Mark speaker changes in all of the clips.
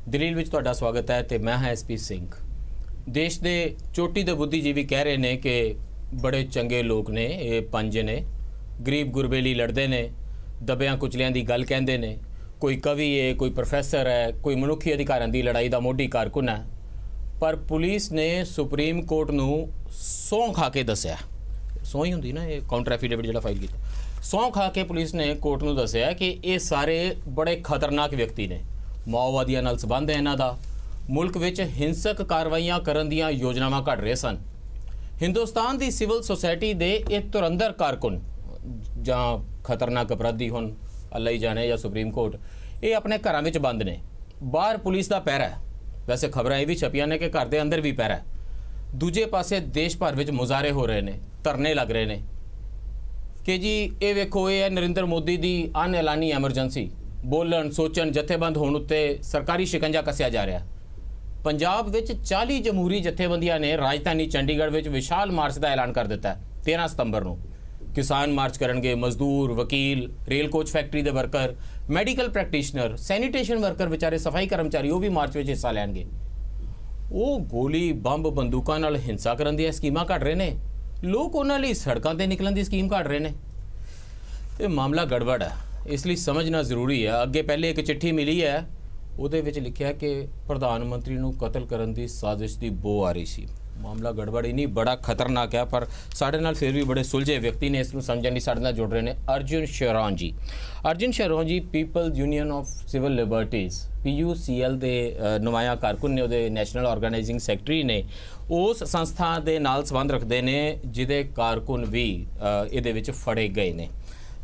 Speaker 1: दलील विच तुहाडा स्वागत है तो मैं हाँ SP सिंह। देश के चोटी दे बुद्धिजीवी कह रहे हैं कि बड़े चंगे लोग ने, ये पंज ने, गरीब गुरबेली लड़ते ने, दबियां कुचलियां की गल कहते ने, कोई कवि है, कोई प्रोफैसर है, कोई मनुखी अधिकारां की लड़ाई का मोढी कारकुन है। पर पुलिस ने सुप्रीम कोर्ट नूं सौं खा के दस्या, सौं ही हुंदी ना, ये काउंटर एफीडेविट जिहड़ा फाइल किया, सौं खा के पुलिस ने कोर्ट नूं दस्या कि ये सारे बड़े खतरनाक व्यक्ति ने, माओवादियों नाल संबंध है इन्हां दा, मुल्क विच हिंसक कार्रवाइयां करन दीयां योजनावां घड़ रहे सन। हिंदुस्तान की सिविल सोसाइटी दे ये धुरंधर कारकुन जां खतरनाक अपराधी हुण अल्लाह ही जाने या सुप्रीम कोर्ट, ये अपने घरां विच बंद ने, बाहर पुलिस का पैरा है। वैसे खबरां ये भी छपियां ने कि घर के अंदर भी पैरा है। दूजे पासे देश भर में मुजाहरे हो रहे हैं, धरने लग रहे हैं कि जी ये वेखो, ये है नरेंद्र मोदी की अनएलानी एमरजेंसी, बोलन सोचन जथेबंद होने उत्ते सरकारी शिकंजा कसिया जा रहा। पंजाब विच 40 जमहूरी जथेबंदियां ने राजधानी चंडीगढ़ विच विशाल मार्च का ऐलान कर दिता है। 13 सितंबर को किसान मार्च करनगे, मजदूर, वकील, रेल कोच फैक्ट्री के worker, medical practitioner, sanitation worker, बेचारे सफाई कर्मचारी वो भी मार्च में हिस्सा लैणगे। वो गोली बंब बंदूकों नाल हिंसा करन दी स्कीमां घड़ रहे हैं, लोग उन्हां लई सड़कों ते निकलन की स्कीम घड़ रहे हैं। तो मामला गड़बड़ है, इसलिए समझना जरूरी है। अगे पहले एक चिट्ठी मिली है, उहदे विच लिखिया कि प्रधानमंत्री नूं कतल करन दी साजिश की बो आ रही सी। मामला गड़बड़ ही नहीं, बड़ा खतरनाक है। पर साढ़े नाल फिर भी बड़े सुलझे व्यक्ति ने इसनूं समझण लई साढ़े नाल जुड़ रहे हैं। Arjun Sheoran ji, Arjun Sheoran ji People's Union of Civil Liberties PUCL के नुमाया कारकुन ने, उहदे नैशनल ऑर्गेनाइजिंग सैकटरी ने, उस संस्था के नाल संबंध रखते हैं जिहदे कारकुन भी इहदे विच फड़े गए ने।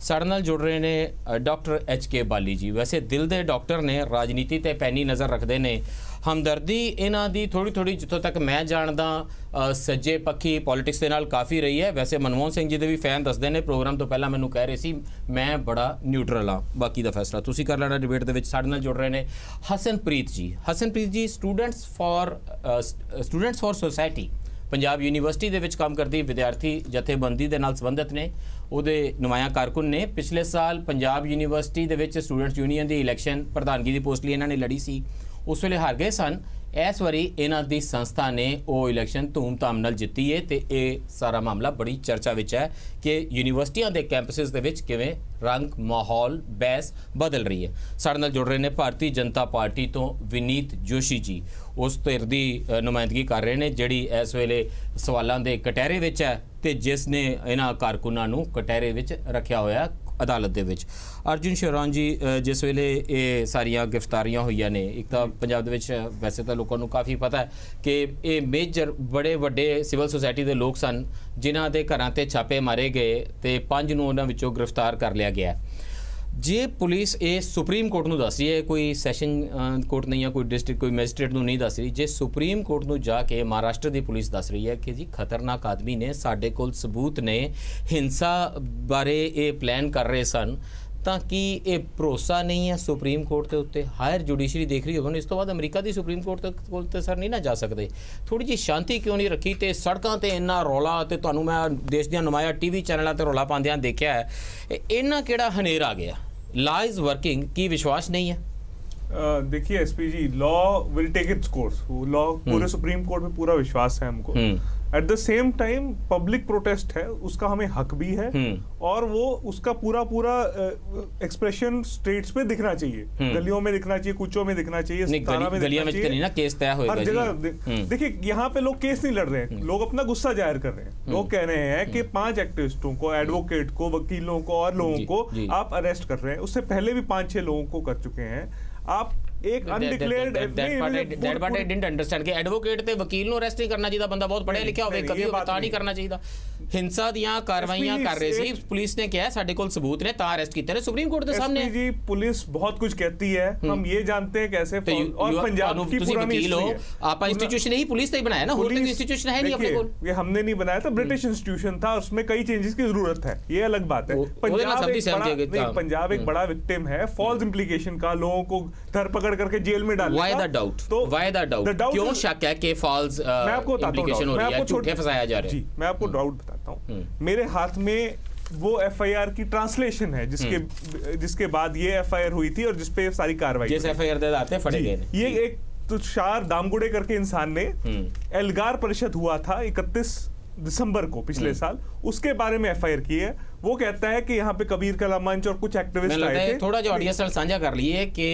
Speaker 1: साढ़े नाल जुड़ रहे हैं डॉक्टर HK बाली जी। वैसे दिल दे डॉक्टर ने, राजनीति ते पैनी नज़र रखते हैं। हमदर्दी इन्हां दी थोड़ी थोड़ी जितों तक मैं जानदा सज्जे पक्षी पॉलिटिक्स के नाल काफ़ी रही है। वैसे मनमोहन सिंह जी दे भी फैन दसदे ने, प्रोग्राम तो पहला मैनू कह रहे सी मैं बड़ा न्यूट्रल हाँ, बाकी का फैसला तुसीं कर लेना डिबेट दे विच। साढ़े नाल जुड़ रहे हैं Hasanpreet ji. Hasanpreet ji Students for Society Punjab University दे विच काम करती विद्यार्थी जथेबंदी दे नाल संबंधित ने, उहदे नुमाया कारकुन ने। पिछले साल पंजाब यूनीवर्सिटी दे विच स्टूडेंट्स यूनियन की इलैक्शन प्रधानगी की पोस्ट लिए इन्हों ने लड़ी सी, उस वेले हार गए सन। इस वारी इन्हां दी संस्था ने वो इलैक्शन धूमधाम नाल जित्ती है। तो ये सारा मामला बड़ी चर्चा विच है कि यूनीवर्सिटियां दे कैंपसिस दे विच किवें रंग माहौल बहस बदल रही है। साढ़े नाल जुड़ रहे हैं भारतीय जनता पार्टी तो विनीत जोशी जी, उस धिर दी नुमाइंदगी कर रहे हैं जिहड़ी इस वेले सवालों के कटहरे विच है ते जिसने इन्हां कारकुनां नूं कटहरे विच रखिया होया अदालत दे विच। अर्जुन शेरौन जी, जिस वेले ये सारिया गिरफ्तारियां हुई ने, एक तो पंजाब दे विच वैसे तो लोगों को काफ़ी पता है कि ये मेजर बड़े वड्डे सिविल सोसाइटी के लोग सन जिन्हां दे घरां ते छापे मारे गए तो 5 नूं उन्हां विचों गिरफ्तार कर लिया गया। जे पुलिस ये सुप्रीम कोर्ट नूं दस रही है, कोई सैशन कोर्ट नहीं है, कोई डिस्ट्रिक्ट कोई मैजिस्ट्रेट नूं नहीं दस रही, जे सुप्रीम कोर्ट नूं जाके महाराष्ट्र की पुलिस दस रही है कि जी खतरनाक आदमी ने, साडे कोल सबूत ने, हिंसा बारे ये प्लान कर रहे सन, ताकि ये भरोसा नहीं है सुप्रीम कोर्ट के उत्ते, हायर जुडिशरी देख रही होगी। इस तो बाद अमरीका की सुप्रीम कोर्ट तक सर नहीं ना जा सकते। थोड़ी जी शांति क्यों नहीं रखी? तो सड़कों पर इन्ना रौला, तो तुहानूं मैं देश दियां नुमाया TV चैनलों पर रौला पांदियां देखा है, इन्ना किहड़ा हनेर आ गया? लॉ इज़ वर्किंग, की विश्वास नहीं है?
Speaker 2: देखिए SP ji, law will take its course. Law पूरे सुप्रीम कोर्ट में पूरा विश्वास है हमको। At the same time public protest है, उसका हमें हक भी है, और वो उसका पूरा पूरा एक्सप्रेशन स्ट्रीट्स पे दिखना चाहिए, गलियों में दिखना चाहिए, कुचों में दिखना चाहिए, थाना में दिखना चाहिए,
Speaker 1: ना केस तय होएगा
Speaker 2: हर जगह। देखिए यहाँ पे लोग केस नहीं लड़ रहे हैं, लोग अपना गुस्सा जाहिर कर रहे हैं। लोग कह रहे हैं कि 5 एक्टिविस्टों को, एडवोकेट को, वकीलों को और लोगों को आप अरेस्ट कर रहे हैं। उससे पहले भी 5-6 लोगों को कर चुके हैं आप। एक undeclared
Speaker 1: that part I didn't understand कि एडवोकेट ते वकील नु अरेस्ट नहीं करना चाहिए, बंदा बहुत पढ़िया लिखिया होवे, कभी पता नहीं करना चाहिए। हिंसा दियां कार्रवाइयां कर रहे सी, पुलिस ने कहा साडे कोल सबूत ने ता अरेस्ट कीते ने, सुप्रीम कोर्ट दे सामने।
Speaker 2: जी पुलिस बहुत कुछ कहती है, हम ये जानते हैं कैसे। और पंजाब की पुरानी हिस्ट्री है,
Speaker 1: आपा इंस्टीट्यूशन ही पुलिस ने ही बनाया ना, होर कोई इंस्टीट्यूशन है नहीं अपने कोल।
Speaker 2: ये हमने नहीं बनाया था, ब्रिटिश इंस्टीट्यूशन था, उसमें कई चेंजेस की जरूरत है, ये अलग बात है। पंजाब एक बड़ा विक्टिम है फॉल्स इंप्लीकेशन का, लोगों को धरपकड़ करके जेल में डाल।
Speaker 1: Why the doubt? Why the doubt? क्यों शक है कि false implication हो रही है, झूठे फंसाया जा रहा है?
Speaker 2: जी मैं आपको डाउट बताता हूँ। मेरे हाथ में वो एफआईआर की ट्रांसलेशन है जिसके बाद ये एफआईआर हुई थी और जिसपे सारी कार्रवाई
Speaker 1: जिस एफआईआर दे आते फड़े गए।
Speaker 2: ये एक तुषार दामगुड़े करके इंसान ने एल्गार परिषद हुआ था 31 दिसंबर को पिछले साल, उसके बारे में एफआईआर की है। वो कहता है कि यहाँ पे कबीर कला मंच और कुछ एक्टिविस्ट आए थे।
Speaker 1: थोड़ा जो ऑडियंस ਨਾਲ ਸਾਂਝਾ ਕਰ ਲਈਏ ਕਿ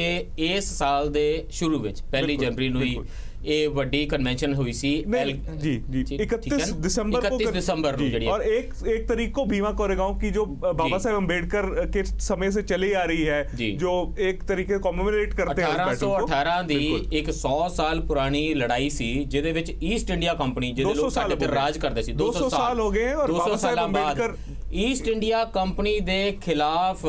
Speaker 1: ਇਸ ਸਾਲ ਦੇ ਸ਼ੁਰੂ ਵਿੱਚ 1 जनवरी ਨੂੰ ਹੀ ਇਹ ਵੱਡੀ ਕਨਵੈਨਸ਼ਨ हुई सी।
Speaker 2: जी 31 दिसंबर को और एक तारीख को भीमा कोरेगांव की जो बाबा साहेब अम्बेडकर के समय से चली आ रही है, जो एक तरीके कॉमेमोरेट करते हैं
Speaker 1: 1818 ਦੀ ਇੱਕ 100 ਸਾਲ ਪੁਰਾਣੀ ਲੜਾਈ ਸੀ ਜਿਹਦੇ ਵਿੱਚ ਈਸਟ ਇੰਡੀਆ ਕੰਪਨੀ ਜਿਹਦੇ ਲੋਕ ਸਾਡੇ ਤੇ ਰਾਜ ਕਰਦੇ ਸੀ
Speaker 2: 200 ਸਾਲ ਹੋ ਗਏ और Baba Saheb Ambedkar
Speaker 1: east India company दे खिलाफ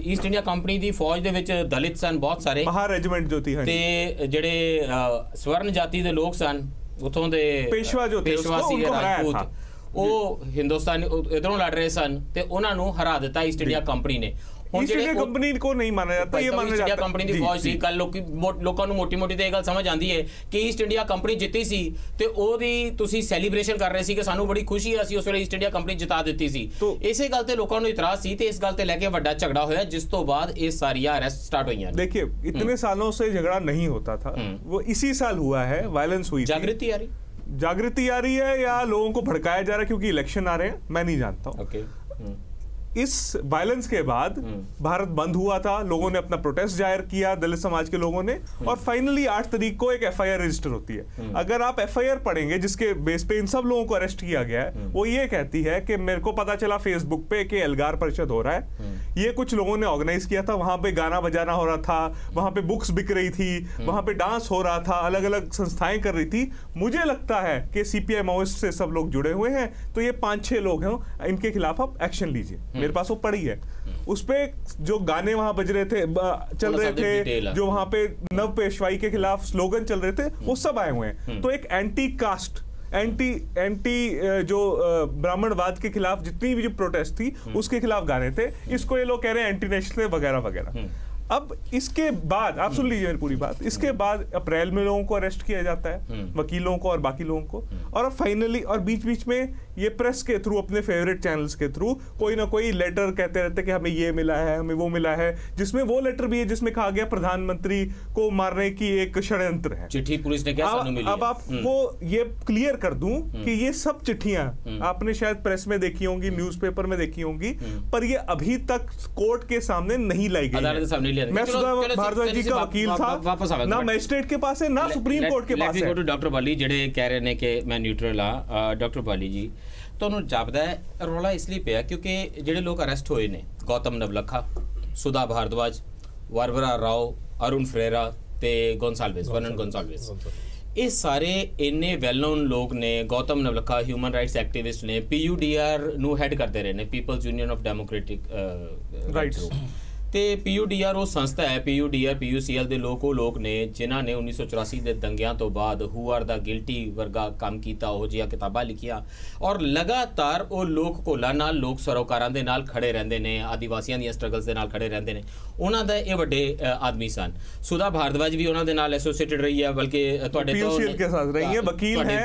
Speaker 1: ईस्ट इंडिया कंपनी दी फौज दे विच दलित सन बहुत सारे
Speaker 2: महार रेजिमेंट जो थी
Speaker 1: ते जेड़े स्वर्ण जाति दे लोग सन उथों दे
Speaker 2: पेशवा जो थे
Speaker 1: पेशवासी राजपूत ਉਹ ਹਿੰਦੁਸਤਾਨ ਇਧਰੋਂ ਲੜ ਰਹੇ ਸਨ ਤੇ ਉਹਨਾਂ ਨੂੰ ਹਰਾ ਦਿੱਤਾ ਈਸਟ ਇੰਡੀਆ ਕੰਪਨੀ ਨੇ।
Speaker 2: ईस्ट इंडिया कंपनी को नहीं माना जाता, ये माना जाता
Speaker 1: कंपनी ਦੀ ਫੌਜ ਸੀ। ਕੱਲ ਲੋਕਾਂ ਨੂੰ ਮੋਟੀ ਤੇ ਇਹ ਗੱਲ ਸਮਝ ਆਂਦੀ ਹੈ ਕਿ ਈਸਟ ਇੰਡੀਆ ਕੰਪਨੀ ਜਿੱਤੀ ਸੀ ਤੇ ਉਹਦੀ ਤੁਸੀਂ ਸੈਲੀਬ੍ਰੇਸ਼ਨ ਕਰ ਰਹੇ ਸੀ ਕਿ ਸਾਨੂੰ ਬੜੀ ਖੁਸ਼ੀ ਹੈ ਅਸੀਂ ਉਸ ਵੇਲੇ ਈਸਟ ਇੰਡੀਆ ਕੰਪਨੀ ਜਿਤਾ ਦਿੱਤੀ ਸੀ। ਇਸੇ ਗੱਲ ਤੇ ਲੋਕਾਂ ਨੂੰ ਇਤਰਾਜ਼ ਸੀ ਤੇ ਇਸ ਗੱਲ ਤੇ ਲੈ ਕੇ ਵੱਡਾ ਝਗੜਾ ਹੋਇਆ ਜਿਸ ਤੋਂ ਬਾਅਦ ਇਹ ਸਾਰੀਆਂ ਅਰੈਸਟ स्टार्ट हुई।
Speaker 2: देखिए इतने सालों से झगड़ा नहीं होता था, वो इसी साल हुआ है, वायलेंस हुई।
Speaker 1: जागृति आ रही है या लोगों को भड़काया जा रहा है क्योंकि इलेक्शन आ रहे हैं, मैं नहीं जानता हूँ। इस वायलेंस के बाद भारत बंद हुआ था, लोगों ने अपना प्रोटेस्ट जाहिर किया, दलित समाज के लोगों ने, और फाइनली 8 तारीख को एक एफआईआर रजिस्टर होती है। अगर आप एफआईआर पढ़ेंगे जिसके बेस पे इन सब लोगों को अरेस्ट किया गया है, वो ये कहती है कि मेरे को पता चला फेसबुक पे कि एल्गार परिषद हो रहा है, ये कुछ लोगों ने ऑर्गेनाइज किया था, वहां पे गाना बजाना हो रहा था, वहां पे बुक्स बिक रही थी, वहां पे डांस हो रहा था, अलग अलग संस्थाएं कर रही थी। मुझे लगता है कि सीपीआई माओइस्ट से सब लोग जुड़े हुए हैं, तो ये 5-6 लोग हैं, इनके खिलाफ आप एक्शन लीजिए। मेरे पास वो पड़ी है, उस पे जो गाने वहां बज रहे थे, चल रहे थे, जो वहां पे नव पेशवाई के खिलाफ स्लोगन चल रहे थे, वो सब आए हुए हैं। तो एक एंटी कास्ट, एंटी जो ब्राह्मणवाद के खिलाफ जितनी भी जो प्रोटेस्ट थी उसके खिलाफ गाने थे। इसको ये लोग कह रहे हैं एंटी नेशनल वगैरह वगैरह। अब इसके बाद आप सुन लीजिए मेरी पूरी बात, इसके बाद अप्रैल में लोगों को अरेस्ट किया जाता है, वकीलों को और बाकी लोगों को, और अब फाइनली और बीच बीच में ये प्रेस के थ्रू, अपने फेवरेट चैनल्स के थ्रू कोई ना कोई लेटर कहते रहते कि हमें ये मिला है, हमें वो मिला है, जिसमें वो लेटर भी है जिसमें कहा गया प्रधानमंत्री को मारने की एक षड्यंत्र है। चिट्ठी पुलिस ने क्या मिली है?
Speaker 2: अब आपको ये क्लियर कर दूं कि ये सब चिट्ठियां आपने शायद प्रेस में देखी होंगी, न्यूज़पेपर में देखी होंगी, पर ये अभी तक कोर्ट के सामने नहीं लाई गई। मैं सुधा भारद्वाज जी का वकील था, ना मजिस्ट्रेट के पास है ना सुप्रीम कोर्ट के पास है।
Speaker 1: डॉक्टर बाली जेडे कह रहे ने कि मैं न्यूट्रल हाँ, डॉक्टर बाली जी ਤੁਹਾਨੂੰ ਜਾਪਦਾ ਹੈ ਰੌਲਾ ਇਸ ਲਈ ਪਿਆ ਕਿਉਂਕਿ ਜਿਹੜੇ ਲੋਕ ਅਰੈਸਟ ਹੋਏ ਨੇ ਗੌਤਮ ਨਵਲਖਾ, ਸੁਧਾ ਭਾਰਦਵਾਜ, ਵਾਰਵਰਾ ਰਾਓ, ਅਰੁਣ ਫਰੇਰਾ ਤੇ ਵਰਨਨ ਗੋਨਸਾਲਵੇਸ, ਇਹ ਸਾਰੇ ਇੰਨੇ ਵੈਲ ਨੋਨ ਲੋਕ ਨੇ। Gautam Navlakha human rights activist ਨੇ, PUDR ਨੂੰ ਹੈਡ ਕਰਦੇ ਰਹੇ ਨੇ, people's union of democratic rights. ਤੇ PUDR ਉਹ ਸੰਸਥਾ ਹੈ, PUDR PUCL ਦੇ ਲੋਕ ਨੇ ਜਿਨ੍ਹਾਂ ਨੇ 1984 ਦੇ ਦੰਗਿਆਂ ਤੋਂ ਬਾਅਦ ਹੂ ਆਰ ਦਾ ਗਿਲਟੀ ਵਰਗਾ ਕੰਮ ਕੀਤਾ, ਉਹ ਜਿਹੀਆਂ ਕਿਤਾਬਾਂ ਲਿਖੀਆਂ, ਔਰ ਲਗਾਤਾਰ ਉਹ ਲੋਕ ਘੋਲਾਂ ਨਾਲ, ਲੋਕ ਸਰੋਕਾਰਾਂ ਦੇ ਨਾਲ ਖੜੇ ਰਹਿੰਦੇ ਨੇ, ਆਦੀਵਾਸੀਆਂ ਦੀਆਂ ਸਟਰਗਲਸ ਦੇ ਨਾਲ ਖੜੇ ਰਹਿੰਦੇ ਨੇ। ਉਹਨਾਂ ਦਾ ਇਹ ਵੱਡੇ ਆਦਮੀ ਸਨ। ਸੁਧਾ ਭਾਰਦਵਾਜ ਵੀ ਉਹਨਾਂ ਦੇ ਨਾਲ ਐਸੋਸੀਏਟਡ ਰਹੀ ਹੈ, ਬਲਕਿ ਤੁਹਾਡੇ ਤੋਂ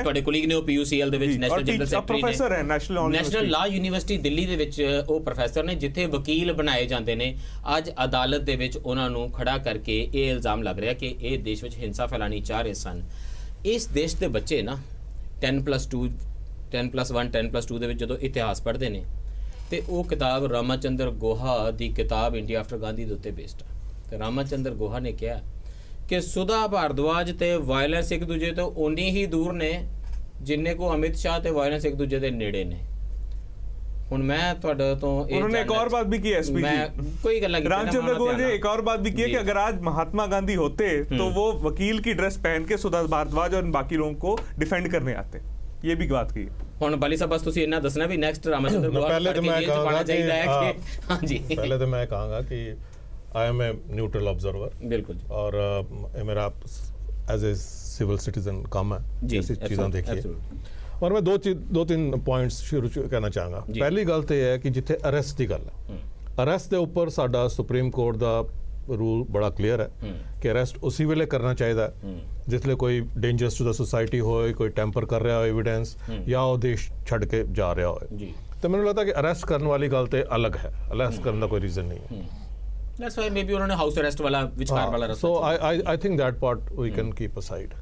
Speaker 1: ਤੁਹਾਡੇ ਕੋਲੀਗ ਨੇ ਉਹ PUCL ਦੇ ਵਿੱਚ ਨੈਸ਼ਨਲ ਜਨਰਲ ਸੈਕਟਰੀ ਨੇ, ਨੈਸ਼ਨਲ ਲਾ ਯੂਨੀਵਰਸਿਟੀ ਦਿੱਲੀ ਦੇ ਵਿੱਚ ਉਹ ਪ੍ਰੋਫੈਸਰ ਨੇ ਜਿੱਥੇ ਵਕੀਲ ਬਣਾਏ ਜਾਂਦੇ ਨੇ। ਅੱਜ ਅਦਾਲਤ ਦੇ ਵਿੱਚ ਉਹਨਾਂ ਨੂੰ ਖੜਾ ਕਰਕੇ ਇਹ ਇਲਜ਼ਾਮ ਲੱਗ ਰਿਹਾ ਕਿ ਇਹ ਦੇਸ਼ ਵਿੱਚ ਹਿੰਸਾ ਫੈਲਾਣੀ ਚਾਹ ਰਹੇ ਸਨ। ਇਸ ਦੇਸ਼ ਦੇ ਬੱਚੇ ਨਾ 10+2 10+1 10+2 ਦੇ ਵਿੱਚ ਜਦੋਂ ਇਤਿਹਾਸ ਪੜ੍ਹਦੇ ਨੇ ਤੇ ਉਹ ਕਿਤਾਬ ਰਾਮਾਚੰਦਰ ਗੋਹਾ ਦੀ ਕਿਤਾਬ ਇੰਡੀਆ ਆਫਟਰ ਗਾਂਧੀ ਦੇ ਉੱਤੇ ਬੇਸਡ ਹੈ। ਤੇ ਰਾਮਾਚੰਦਰ ਗੋਹਾ ਨੇ ਕਿਹਾ ਕਿ ਸੁਧਾ ਭਾਰਦਵਾਜ ਤੇ ਵਾਇਲੈਂਸ ਇੱਕ ਦੂਜੇ ਤੋਂ ਉਨੀ ਹੀ ਦੂਰ ਨੇ ਜਿੰਨੇ ਕੋ ਅਮਿਤ ਸ਼ਾਹ ਤੇ वायलेंस एक दूजे ਦੇ ਨੇੜੇ ਨੇ। ਹੁਣ मैं ਤੁਹਾਡੇ ਤੋਂ
Speaker 2: उन्होंने एक और बात भी की एसपी जी,
Speaker 1: कोई गल्ला की
Speaker 2: रामचंद्र गोयल जी एक और बात भी की है कि अगर आज महात्मा गांधी होते तो वो वकील की ड्रेस पहन के सुधा भारद्वाज और बाकी लोगों को डिफेंड करने आते, ये भी बात की।
Speaker 1: ਹੁਣ ਬਾਲੀ ਸਾਹਿਬ ਬਸ ਤੁਸੀਂ ਇੰਨਾ ਦੱਸਣਾ ਵੀ ਨੈਕਸਟ ਰਾਮਚੰਦਰ ਗੋयल
Speaker 3: पहले तो मैं कहूंगा
Speaker 1: ਚਾਹੀਦਾ ਹੈ ਕਿ ਹਾਂਜੀ
Speaker 3: पहले तो मैं कहूंगा कि I am a neutral observer,
Speaker 1: बिल्कुल,
Speaker 3: और मेरा एज ए सिविल सिटीजन काम है ऐसी चीज़ां देखिए। और मैं दो तीन पॉइंट्स शुरू करना चाहूँगा। पहली गल तो यह है कि जिथे अरेस्ट की गल है, अरेस्ट के उपर साडा सुप्रीम कोर्ट का रूल बड़ा क्लीयर है कि अरेस्ट उसी वेले करना चाहिए जिसले कोई डेंजरस टू द सोसाइटी हो, कोई टैंपर कर रहा हो एविडेंस, या वो देश छड़ के जा रहा हो। तो मैंने लगता कि अरेस्ट करने वाली गल तो अलग है, अरेस्ट करने का कोई रीजन नहीं है।
Speaker 1: That's why maybe उन्होंने हाउस अरेस्ट वाला विचार वाला रखा।
Speaker 3: So I think that part we can keep aside.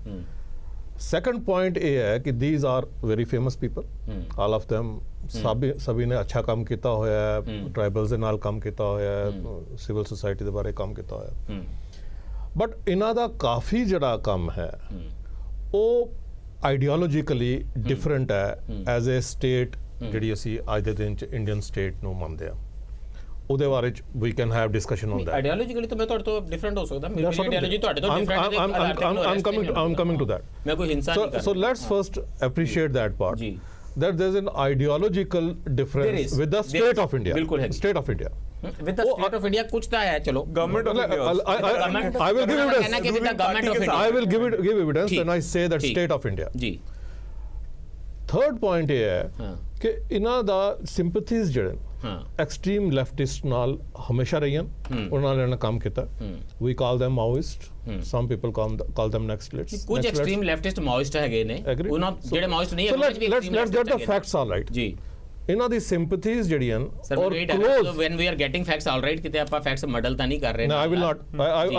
Speaker 3: Second point ये है कि these are very famous people, all of them सभी ने अच्छा काम किया होया है, ट्राइबल्स ਦੇ ਨਾਲ ਕੰਮ ਕੀਤਾ ਹੋਇਆ ਹੈ, ਸਿਵਲ ਸੁਸਾਇਟੀ ਦੇ ਬਾਰੇ ਕੰਮ ਕੀਤਾ ਹੋਇਆ ਹੈ, ਬਟ ਇਹਨਾਂ ਦਾ ਕਾਫੀ ਜਿਹੜਾ ਕੰਮ ਹੈ ਉਹ ਆਈਡੀਓਲੋਜੀਕਲੀ ਡਿਫਰੈਂਟ ਹੈ ਐਜ਼ ਅ ਸਟੇਟ ਜਿਹੜੀ ਅਸੀਂ ਅੱਜ ਦੇ ਦਿਨ ਚ ਇੰਡੀਅਨ ਸਟੇਟ ਨੂੰ ਮੰਨਦੇ ਆ। ਉਹਦੇ ਬਾਰੇ ਚ ਵੀ can have discussion on that.
Speaker 1: Ideologically ਤਾਂ ਮੈਂ ਤੁਹਾਡੇ ਤੋਂ ਡਿਫਰੈਂਟ ਹੋ ਸਕਦਾ, ਮੇਰੀ ਆਈਡੀਓਲੋਜੀ ਤੁਹਾਡੇ ਤੋਂ ਡਿਫਰੈਂਟ ਹੈ।
Speaker 3: I'm coming to that.
Speaker 1: ਮੈਂ ਕੋਈ ਹਿੰਸਾ ਨਹੀਂ ਕਰ ਰਿਹਾ।
Speaker 3: So let's first appreciate that part.
Speaker 1: ਜੀ।
Speaker 3: That there's an ideological difference with the state of India. State of India.
Speaker 1: With the state of India कुछ तो है, चलो।
Speaker 2: Government of India.
Speaker 3: I will give evidence. I will give evidence when I say that state of India.
Speaker 1: Ji.
Speaker 3: Third point ये है कि इन्हां दा sympathies ਜਿਹੜੇ extreme leftist ਨਾਲ ਹਮੇਸ਼ਾ ਰਹੀਆਂ, ਉਹਨਾਂ ਨੇ ਕੰਮ ਕੀਤਾ। We call them Maoist. Some people call them Naxalites.
Speaker 1: ਕੁਝ extreme leftist Maoist ਹੈਗੇ ਨੇ, ਉਹਨਾਂ ਜਿਹੜੇ Maoist ਨਹੀਂ ਹੈ।
Speaker 3: Let's get the facts all right.
Speaker 1: ਜੀ।
Speaker 3: ਇਹਨਾਂ ਦੀ ਸਿੰਪਥੀਜ਼ ਜਿਹੜੀਆਂ
Speaker 1: ਔਰ close when we are getting facts all right, ਕਿਤੇ ਆਪਾਂ ਫੈਕਟਸ ਮਡਲ ਤਾਂ ਨਹੀਂ ਕਰ ਰਹੇ।
Speaker 3: No, I will not.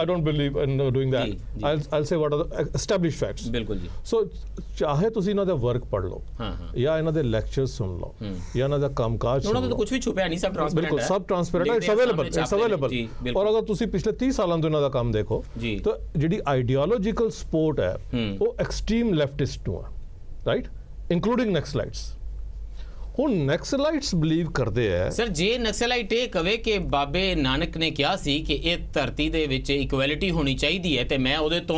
Speaker 3: I don't believe in doing that. I'll say what are the established facts.
Speaker 1: ਬਿਲਕੁਲ ਜੀ।
Speaker 3: So ਚਾਹੇ ਤੁਸੀਂ ਇਹਨਾਂ ਦਾ ਵਰਕ ਪੜ੍ਹ ਲਓ, ਜਾਂ ਇਹਨਾਂ ਦੇ ਲੈਕਚਰ ਸੁਣ ਲਓ, ਜਾਂ ਇਹਨਾਂ ਦਾ ਕੰਮਕਾਜ ਸੁਣ ਲਓ,
Speaker 1: ਉਹਨਾਂ ਦਾ ਕੁਝ ਵੀ ਛੁਪਿਆ ਨਹੀਂ, ਸਭ ਟ੍ਰਾਂਸਪੇਰੈਂਟ ਹੈ।
Speaker 3: ਬਿਲਕੁਲ ਸਭ ਟ੍ਰਾਂਸਪੇਰੈਂਟ ਹੈ, ਇਟਸ ਅਵੇਲੇਬਲ। ਔਰ ਅਗਰ ਤੁਸੀਂ ਪਿਛਲੇ 30 ਸਾਲਾਂ ਤੋਂ ਇਹਨਾਂ ਦਾ ਕੰਮ ਦੇਖੋ ਤਾਂ ਜਿਹੜੀ ਆਈਡੀਓਲੋਜੀਕਲ ਸਪੋਰਟ ਹੈ ਉਹ ਐਕਸਟ੍ਰੀਮ ਲੈਫਟਿਸਟ ਨੂੰ ਹੈ, ਰਾਈਟ, ਇਨਕਲੂਡਿੰਗ ਨੈਕਸਲਾਈਟਸ। ਹੁਣ ਨੈਕਸਲਾਈਟਸ ਬਿਲੀਵ ਕਰਦੇ ਆ
Speaker 1: ਸਰ, ਜੇ ਨਕਸਲਾਈਟ ਇਹ ਕਵੇ ਕਿ ਬਾਬੇ ਨਾਨਕ ਨੇ ਕਿਹਾ ਸੀ ਕਿ ਇਹ ਧਰਤੀ ਦੇ ਵਿੱਚ ਇਕੁਐਲਿਟੀ ਹੋਣੀ ਚਾਹੀਦੀ ਹੈ ਤੇ ਮੈਂ ਉਹਦੇ ਤੋਂ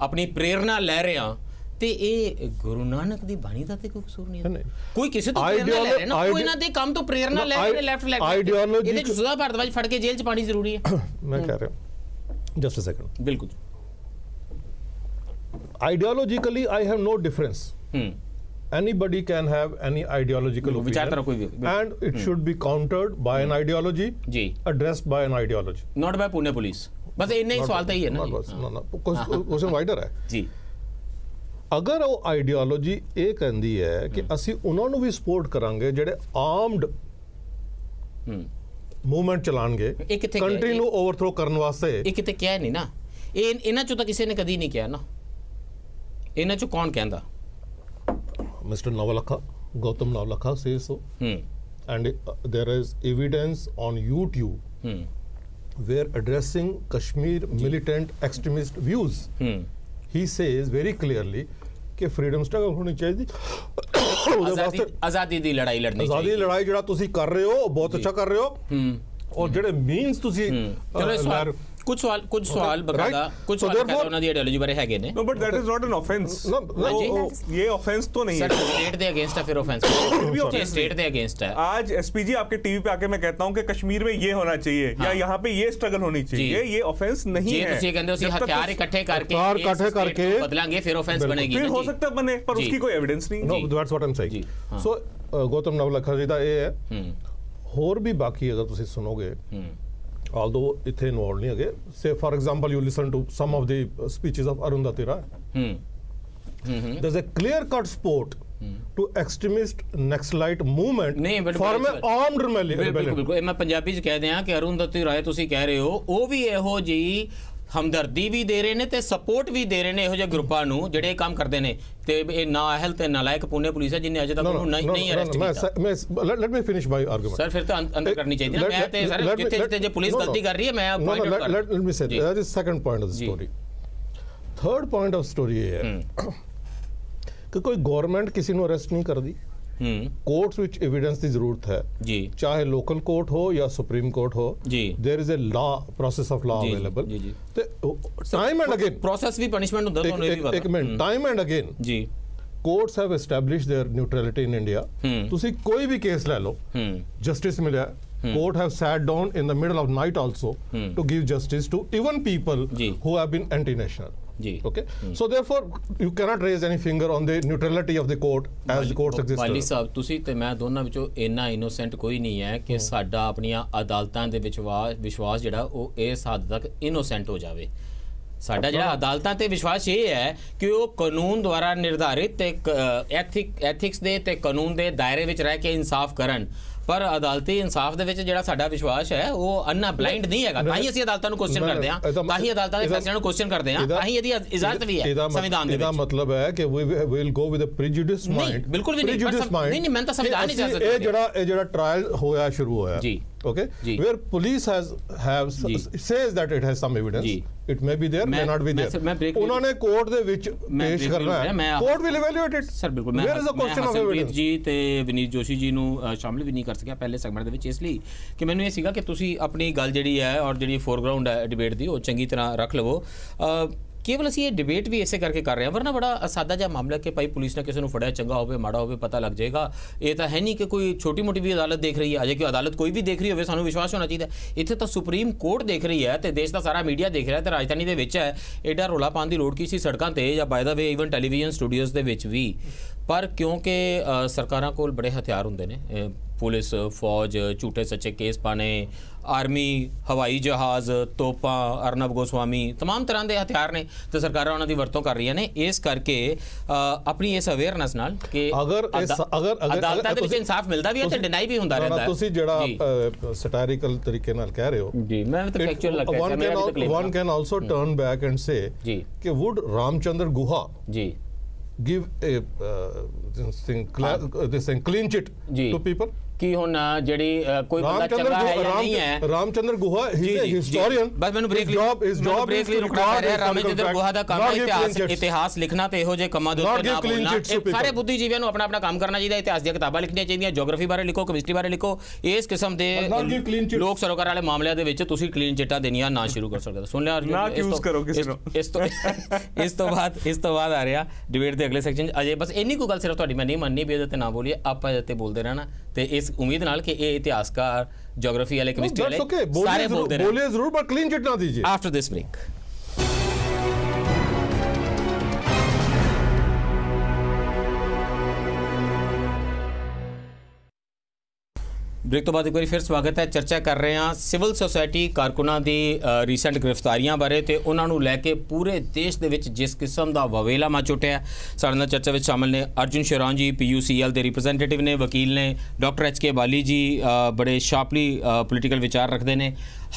Speaker 1: ਆਪਣੀ ਪ੍ਰੇਰਣਾ ਲੈ ਰਿਹਾ, ਤੇ ਇਹ ਗੁਰੂ ਨਾਨਕ ਦੀ ਬਾਣੀ ਦਾ ਤੇ ਕੋਈ ਕਸੂਰ ਨਹੀਂ ਹੈ। ਕੋਈ ਕਿਸੇ ਤੋਂ ਪ੍ਰੇਰਣਾ ਲੈ ਰਿਹਾ ਨਾ, ਕੋਈ ਇਹਨਾਂ ਦੇ ਕੰਮ ਤੋਂ ਪ੍ਰੇਰਣਾ ਲੈ ਰਹੇ ਨੇ ਲੈਫਟ ਇਹਦੇ ਚ ਸੁਦਾ ਭਾਰਤਵਾਜ ਫੜ ਕੇ ਜੇਲ੍ਹ ਚ ਪਾਣੀ ਜ਼ਰੂਰੀ ਹੈ।
Speaker 3: ਮੈਂ ਕਹਿ ਰਿਹਾ ਜਸਟ ਅ ਸੈਕੰਡ।
Speaker 1: ਬਿਲਕੁਲ।
Speaker 3: Ideologically I have no difference. Anybody can have any ideological opinion, and it should be countered by an ideology, addressed by an ideology,
Speaker 1: not by Pune police. बस इन्ना ही सवाल तो ही है ना।
Speaker 3: ना क्वेश्चन वाइडर है
Speaker 1: जी।
Speaker 3: अगर वो आइडियोलॉजी ये कहती है कि ਅਸੀਂ ਉਹਨਾਂ ਨੂੰ ਵੀ ਸਪੋਰਟ ਕਰਾਂਗੇ ਜਿਹੜੇ ਆਰਮਡ ਮੂਵਮੈਂਟ ਚਲਾਣਗੇ ਕੰਟਰੀ ਨੂੰ ਓਵਰਥਰੋ ਕਰਨ ਵਾਸਤੇ, ਇਹ ਕਿਤੇ ਕਿਹਾ ਨਹੀਂ ਨਾ। ਇਹਨਾਂ ਚੋਂ ਤਾਂ ਕਿਸੇ ਨੇ ਕਦੀ ਨਹੀਂ ਕਿਹਾ ਨਾ। ਇਹਨਾਂ ਚੋਂ ਕੌਣ ਕਹਿੰਦਾ? Mr. Navalakha, Gautam Navalakha says so. And there is evidence on YouTube where addressing Kashmir militant extremist views, he says very clearly कि freedom struggle होनी चाहिए, आज़ादी दी लड़ाई लड़नी चाहिए। आज़ादी लड़ाई ਜਿਹੜਾ ਤੁਸੀਂ ਕਰ ਰਹੇ ਹੋ ਬਹੁਤ ਅੱਛਾ ਕਰ ਰਹੇ ਹੋ, और ਜਿਹੜੇ means ਤੁਸੀਂ
Speaker 1: कुछ सवाल बकायदा कुछ सवाल ਉਹਨਾਂ ਦੀ ਆਈਡੀਓਲੋਜੀ ਬਾਰੇ ਹੈਗੇ ਨੇ।
Speaker 2: No, but that is not an offense. ये offense तो नहीं है।
Speaker 1: सर स्टेट दे अगेंस्ट है, फिर offense ये स्टेट दे अगेंस्ट है।
Speaker 2: आज एसपीजी आपके टीवी पे आके मैं कहता हूं कि कश्मीर में ये होना चाहिए या यहाँ पे ये स्ट्रगल होनी चाहिए, ये ऑफेंस नहीं है।
Speaker 1: ये कहते हो कि हथियार इकट्ठे करके बदलांगे फिर ऑफेंस बनेगी,
Speaker 2: फिर हो सकता है बने, पर उसकी कोई एविडेंस नहीं।
Speaker 3: No, that's what I'm saying. So Gautam Navlakha जी ਦਾ ਇਹ ਹੈ। ਹੋਰ ਵੀ ਬਾਕੀ ਅਗਰ ਤੁਸੀਂ ਸੁਣੋਗੇ, although ithe involved nahi hai, say for example you listen to some of the speeches of Arundhati Roy, there's a clear cut support to extremist Naxalite movement for an armed rebellion।
Speaker 1: ਬਿਲਕੁਲ ਮੈਂ ਪੰਜਾਬੀ ਚ ਕਹਿ ਦਿਆਂ ਕਿ ਅਰੁੰਧਤੀ ਰਾਏ ਤੁਸੀਂ ਕਹਿ ਰਹੇ ਹੋ, ਉਹ ਵੀ ਇਹੋ ਜਿਹੀ ਹਮਦਰਦੀ ਵੀ ਦੇ ਰਹੇ ਨੇ ਤੇ ਸਪੋਰਟ ਵੀ ਦੇ ਰਹੇ ਨੇ ਇਹੋ ਜਿਹੇ ਗਰੁੱਪਾਂ ਨੂੰ ਜਿਹੜੇ ਕੰਮ ਕਰਦੇ ਨੇ, ਤੇ ਇਹ ਨਾਅਹਲ ਤੇ ਨਾਲਾਇਕ ਪੁਣੇ ਪੁਲਿਸ ਹੈ ਜਿੰਨੇ ਅਜੇ ਤੱਕ ਉਹਨੂੰ ਨਹੀਂ ਅਰੈਸਟ ਕੀਤਾ।
Speaker 3: let me finish my argument.
Speaker 1: Sir ਫਿਰ ਤਾਂ ਅੰਦਰ ਕਰਨੀ ਚਾਹੀਦੀ ਨਾ। ਮੈਂ ਤੇ ਸਰ ਜਿੱਥੇ ਜੇ ਪੁਲਿਸ ਗਲਤੀ ਕਰ ਰਹੀ ਹੈ ਮੈਂ ਪੁਆਇੰਟ ਆਊਟ ਕਰ ਰਿਹਾ।
Speaker 3: let me say that is second point of the story. Third point of story ਇਹ ਹੈ ਕਿ ਕੋਈ ਗਵਰਨਮੈਂਟ ਕਿਸੇ ਨੂੰ ਅਰੈਸਟ ਨਹੀਂ ਕਰਦੀ। कोर्ट्स विच एविडेंस की जरूरत है जी, चाहे लोकल कोर्ट हो या सुप्रीम कोर्ट हो जी, there is a law process of law available. Time and again process भी पनिशमेंट होता है, एक मिनट, टाइम एंड अगेन जी courts have established their neutrality in India. तुसी कोई भी केस ले लो, जस्टिस मिला, court have sat down in the middle of night also to give justice to even people who have been anti national. Okay, so therefore you cannot raise any finger on the neutrality of the court as the courts exist.
Speaker 1: ਵਾਲੀ ਸਾਹਿਬ ਤੁਸੀਂ ਤੇ ਮੈਂ ਦੋਨਾਂ ਵਿੱਚੋਂ ਇੰਨਾ innocent ਕੋਈ ਨਹੀਂ ਹੈ ਕਿ ਸਾਡਾ ਆਪਣੀਆਂ ਅਦਾਲਤਾਂ ਦੇ ਵਿਸ਼ਵਾਸ ਜਿਹੜਾ ਉਹ ਇਸ ਹੱਦ ਤੱਕ ਇਨੋਸੈਂਟ ਹੋ ਜਾਵੇ। ਸਾਡਾ ਜਿਹੜਾ ਅਦਾਲਤਾਂ ਤੇ ਵਿਸ਼ਵਾਸ ਇਹ ਹੈ ਕਿ ਉਹ ਕਾਨੂੰਨ ਦੁਆਰਾ ਨਿਰਧਾਰਿਤ ਤੇ ਐਥਿਕਸ ਦੇ ਤੇ ਕਾਨੂੰਨ ਦੇ ਦਾਇਰੇ ਵਿੱਚ ਰਹਿ ਕੇ ਇਨਸਾਫ ਕਰਨ। ਪਰ ਅਦਾਲਤੀ ਇਨਸਾਫ ਦੇ ਵਿੱਚ ਜਿਹੜਾ ਸਾਡਾ ਵਿਸ਼ਵਾਸ ਹੈ ਉਹ ਅੰਨਾ ਬਲਾਈਂਡ ਨਹੀਂ ਹੈਗਾ। ਤਾਂ ਹੀ ਅਸੀਂ ਅਦਾਲਤਾਂ ਨੂੰ ਕੁਐਸਚਨ ਕਰਦੇ ਹਾਂ, ਤਾਂ ਹੀ ਅਦਾਲਤਾਂ ਦੇ ਫੈਸਲਿਆਂ ਨੂੰ ਕੁਐਸਚਨ ਕਰਦੇ ਹਾਂ, ਤਾਂ ਹੀ ਇਹਦੀ ਇਜਾਜ਼ਤ ਵੀ ਹੈ ਸੰਵਿਧਾਨ ਦੇ ਵਿੱਚ।
Speaker 3: ਇਹਦਾ ਮਤਲਬ ਹੈ ਕਿ ਵੀ will go with a prejudice mind.
Speaker 1: ਬਿਲਕੁਲ ਵੀ ਨਹੀਂ, ਮੈਂ ਤਾਂ ਸੰਵਿਧਾਨ ਨਹੀਂ ਇਜਾਜ਼ਤ
Speaker 3: ਇਹ ਜਿਹੜਾ ਟ੍ਰਾਇਲ ਹੋਇਆ ਸ਼ੁਰੂ ਹੋਇਆ
Speaker 1: ਜੀ,
Speaker 3: okay, where police says that it has some evidence, it may be there, may not be there, उन्होंने कोर्ट ਦੇ ਵਿੱਚ ਪੇਸ਼ ਕਰਨਾ ਹੈ, court will evaluate it।
Speaker 1: Sir ਬਿਲਕੁਲ, ਮੈਂ ਹਸਨਪ੍ਰੀਤ ਜੀ ਤੇ ਵਿਨੀਤ ਜੋਸ਼ੀ ਜੀ ਨੂੰ ਸ਼ਾਮਿਲ ਵੀ ਨਹੀਂ ਕਰ ਸਕਿਆ ਪਹਿਲੇ ਸੈਗਮੈਂਟ ਦੇ ਵਿੱਚ, ਇਸ ਲਈ ਕਿ ਮੈਨੂੰ ਇਹ ਸੀਗਾ ਕਿ ਤੁਸੀਂ ਆਪਣੀ ਗੱਲ ਜਿਹੜੀ ਹੈ ਔਰ ਜਿਹੜੀ ਫੋਰਗਰਾਊਂਡ ਹੈ ਡਿਬੇਟ ਦੀ ਉਹ ਚੰਗੀ ਤਰ੍ਹਾਂ ਰੱਖ ਲਵੋ। ਕੇਵਲ ਅਸੀਂ ਇਹ ਡਿਬੇਟ ਵੀ ਇਸੇ ਕਰਕੇ ਕਰ ਰਹੇ ਹਾਂ, ਵਰਨਾ ਬੜਾ ਸਾਦਾ ਜਿਹਾ ਮਾਮਲਾ ਕਿ ਭਾਈ ਪੁਲਿਸ ਨੇ ਕਿਸੇ ਨੂੰ ਫੜਿਆ, ਚੰਗਾ ਹੋਵੇ ਮਾੜਾ ਹੋਵੇ ਪਤਾ ਲੱਗ ਜਾਏਗਾ। ਇਹ ਤਾਂ ਹੈ ਨਹੀਂ ਕਿ ਕੋਈ ਛੋਟੀ ਮੋਟੀ ਵੀ ਅਦਾਲਤ ਦੇਖ ਰਹੀ ਹੈ, ਅਜੇ ਕਿ ਅਦਾਲਤ ਕੋਈ ਵੀ ਦੇਖ ਰਹੀ ਹੋਵੇ ਸਾਨੂੰ ਵਿਸ਼ਵਾਸ ਹੋਣਾ ਚਾਹੀਦਾ। ਇੱਥੇ ਤਾਂ ਸੁਪਰੀਮ ਕੋਰਟ ਦੇਖ ਰਹੀ ਹੈ ਤੇ ਦੇਸ਼ ਦਾ ਸਾਰਾ ਮੀਡੀਆ ਦੇਖ ਰਿਹਾ ਤੇ ਰਾਜਧਾਨੀ ਦੇ ਵਿੱਚ ਹੈ। ਐਡਾ ਰੌਲਾ ਪਾਉਣ ਦੀ ਲੋੜ ਕੀ ਸੀ ਸੜਕਾਂ ਤੇ ਜਾਂ ਬਾਏ ਦਾ ਵੇ ਈਵਨ ਟੈਲੀਵਿਜ਼ਨ ਸਟੂਡੀਓਜ਼ ਦੇ ਵਿੱਚ ਵੀ। ਪਰ ਕਿਉਂਕਿ ਸਰਕਾਰਾਂ ਕੋਲ ਬੜੇ ਹਥਿਆਰ ਹੁੰਦੇ ਨੇ, ਪੁਲਿਸ, ਫੌਜ, ਝੂਠੇ ਸੱਚੇ ਕੇਸ ਪਾਣੇ, ਆਰਮੀ, ਹਵਾਈ ਜਹਾਜ਼, ਤੋਪਾਂ, ਅਰਨਬ ਗੋਸਵਾਮੀ, तमाम ਤਰ੍ਹਾਂ ਦੇ ਹਥਿਆਰ ਨੇ ਤੇ ਸਰਕਾਰਾਂ ਉਹਨਾਂ ਦੀ ਵਰਤੋਂ ਕਰ ਰਹੀਆਂ ਨੇ। ਇਸ ਕਰਕੇ ਆਪਣੀ ਇਸ ਅਵੇਅਰਨੈਸ ਨਾਲ ਕਿ ਅਗਰ ਅਦਾਲਤਾਂ ਦੇ ਵਿੱਚ ਇਨਸਾਫ ਮਿਲਦਾ ਵੀ ਹੈ ਤੇ ਡਿਨਾਈ ਵੀ ਹੁੰਦਾ ਰਹਿੰਦਾ ਹੈ।
Speaker 3: ਤੁਸੀਂ ਜਿਹੜਾ ਸਟਾਇਰਿਕਲ ਤਰੀਕੇ ਨਾਲ ਕਹਿ ਰਹੇ ਹੋ ਜੀ,
Speaker 1: ਮੈਂ ਤਾਂ ਫੈਕਚੁਅਲ ਲੱਗ ਰਿਹਾ।
Speaker 3: one can also turn back and say ਕਿ would Ramchandra Guha ਜੀ give a this thing clean chit to people?
Speaker 1: ਕਿ ਹੁਣ ਜਿਹੜੀ ਕੋਈ ਬੰਦਾ ਚੰਗਾ ਹੈ ਜਾਂ ਨਹੀਂ ਹੈ।
Speaker 3: ਰਾਮਚੰਦਰ ਗੁਹਾ ਹੀ ਇਜ਼ ਅ ਹਿਸਟੋਰੀਅਨ।
Speaker 1: ਬਸ ਮੈਨੂੰ ਬ੍ਰੇਕ ਲਈ ਰੁਕਣਾ ਪੈ ਰਿਹਾ। ਰਾਮਚੰਦਰ ਗੁਹਾ ਦਾ ਕੰਮ ਹੈ ਇਤਿਹਾਸ ਲਿਖਣਾ ਤੇ ਇਹੋ ਜਿਹੇ ਕੰਮਾਂ ਦੇ ਉੱਤੇ ਨਾ ਬੋਲਣਾ। ਸਾਰੇ ਬੁੱਧੀਜੀਵੀਆਂ ਨੂੰ ਆਪਣਾ ਆਪਣਾ ਕੰਮ ਕਰਨਾ ਚਾਹੀਦਾ। ਇਤਿਹਾਸ ਦੀਆਂ ਕਿਤਾਬਾਂ ਲਿਖਣੀਆਂ ਚਾਹੀਦੀਆਂ, ਜਿਓਗ੍ਰਾਫੀ ਬਾਰੇ ਲਿਖੋ, ਕੈਮਿਸਟਰੀ ਬਾਰੇ ਲਿਖੋ। ਇਸ ਕਿਸਮ ਦੇ ਲੋਕ ਸਰੋਕਾਰ ਵਾਲੇ ਮਾਮਲਿਆਂ ਦੇ ਵਿੱਚ ਤੁਸੀਂ ਕਲੀਨ ਚਿੱਟਾਂ ਦੇਣੀਆਂ ਨਾ ਸ਼ੁਰੂ ਕਰ ਸਕਦੇ। ਸੁਣ ਲਿਆ ਇਸ ਤੋਂ ਬਾਅਦ ਆ ਰਿਹਾ ਡਿਬੇਟ ਦੇ ਅਗਲੇ ਸੈਕਸ਼ਨ। ਅਜੇ ਬਸ ਇੰਨੀ ਕੋਈ ਗੱਲ ਸਿਰਫ ਤੁਹਾਡੀ ਮੈਂ ਨਹੀਂ ਮੰਨਨੀ ਵੀ ਇਹਦੇ ਤੇ ਨਾ ਬੋਲੀਏ, ਆਪਾਂ ਇਹਦੇ ਤੇ ਬੋਲਦੇ ਰਹਿਣਾ ਤੇ ਇਸ उम्मीद नाल कि ये इतिहासकार, ज्योग्राफी वाले, केमिस्ट्री वाले सारे बोलते रहे।
Speaker 3: बोलिए जरूर पर क्लीन चिट ना दीजिए।
Speaker 1: आफ्टर दिस ब्रेक ब्रेक तो बाद एक बार फिर स्वागत है। चर्चा कर रहे हैं सिविल सोसाइटी कारकुनां दी रीसेंट गिरफ्तारियां बारे ते उन्हां नूं लैके पूरे देश दे विच जिस किस्म दा ववेला मच उठिया। साडे नाल चर्चा विच शामिल ने अर्जुन शौरान जी, PUCL दे रिप्रजेंटेटिव ने, वकील ने, डॉक्टर HK बाली जी बड़े शार्पली पोलीटिकल विचार रखते हैं,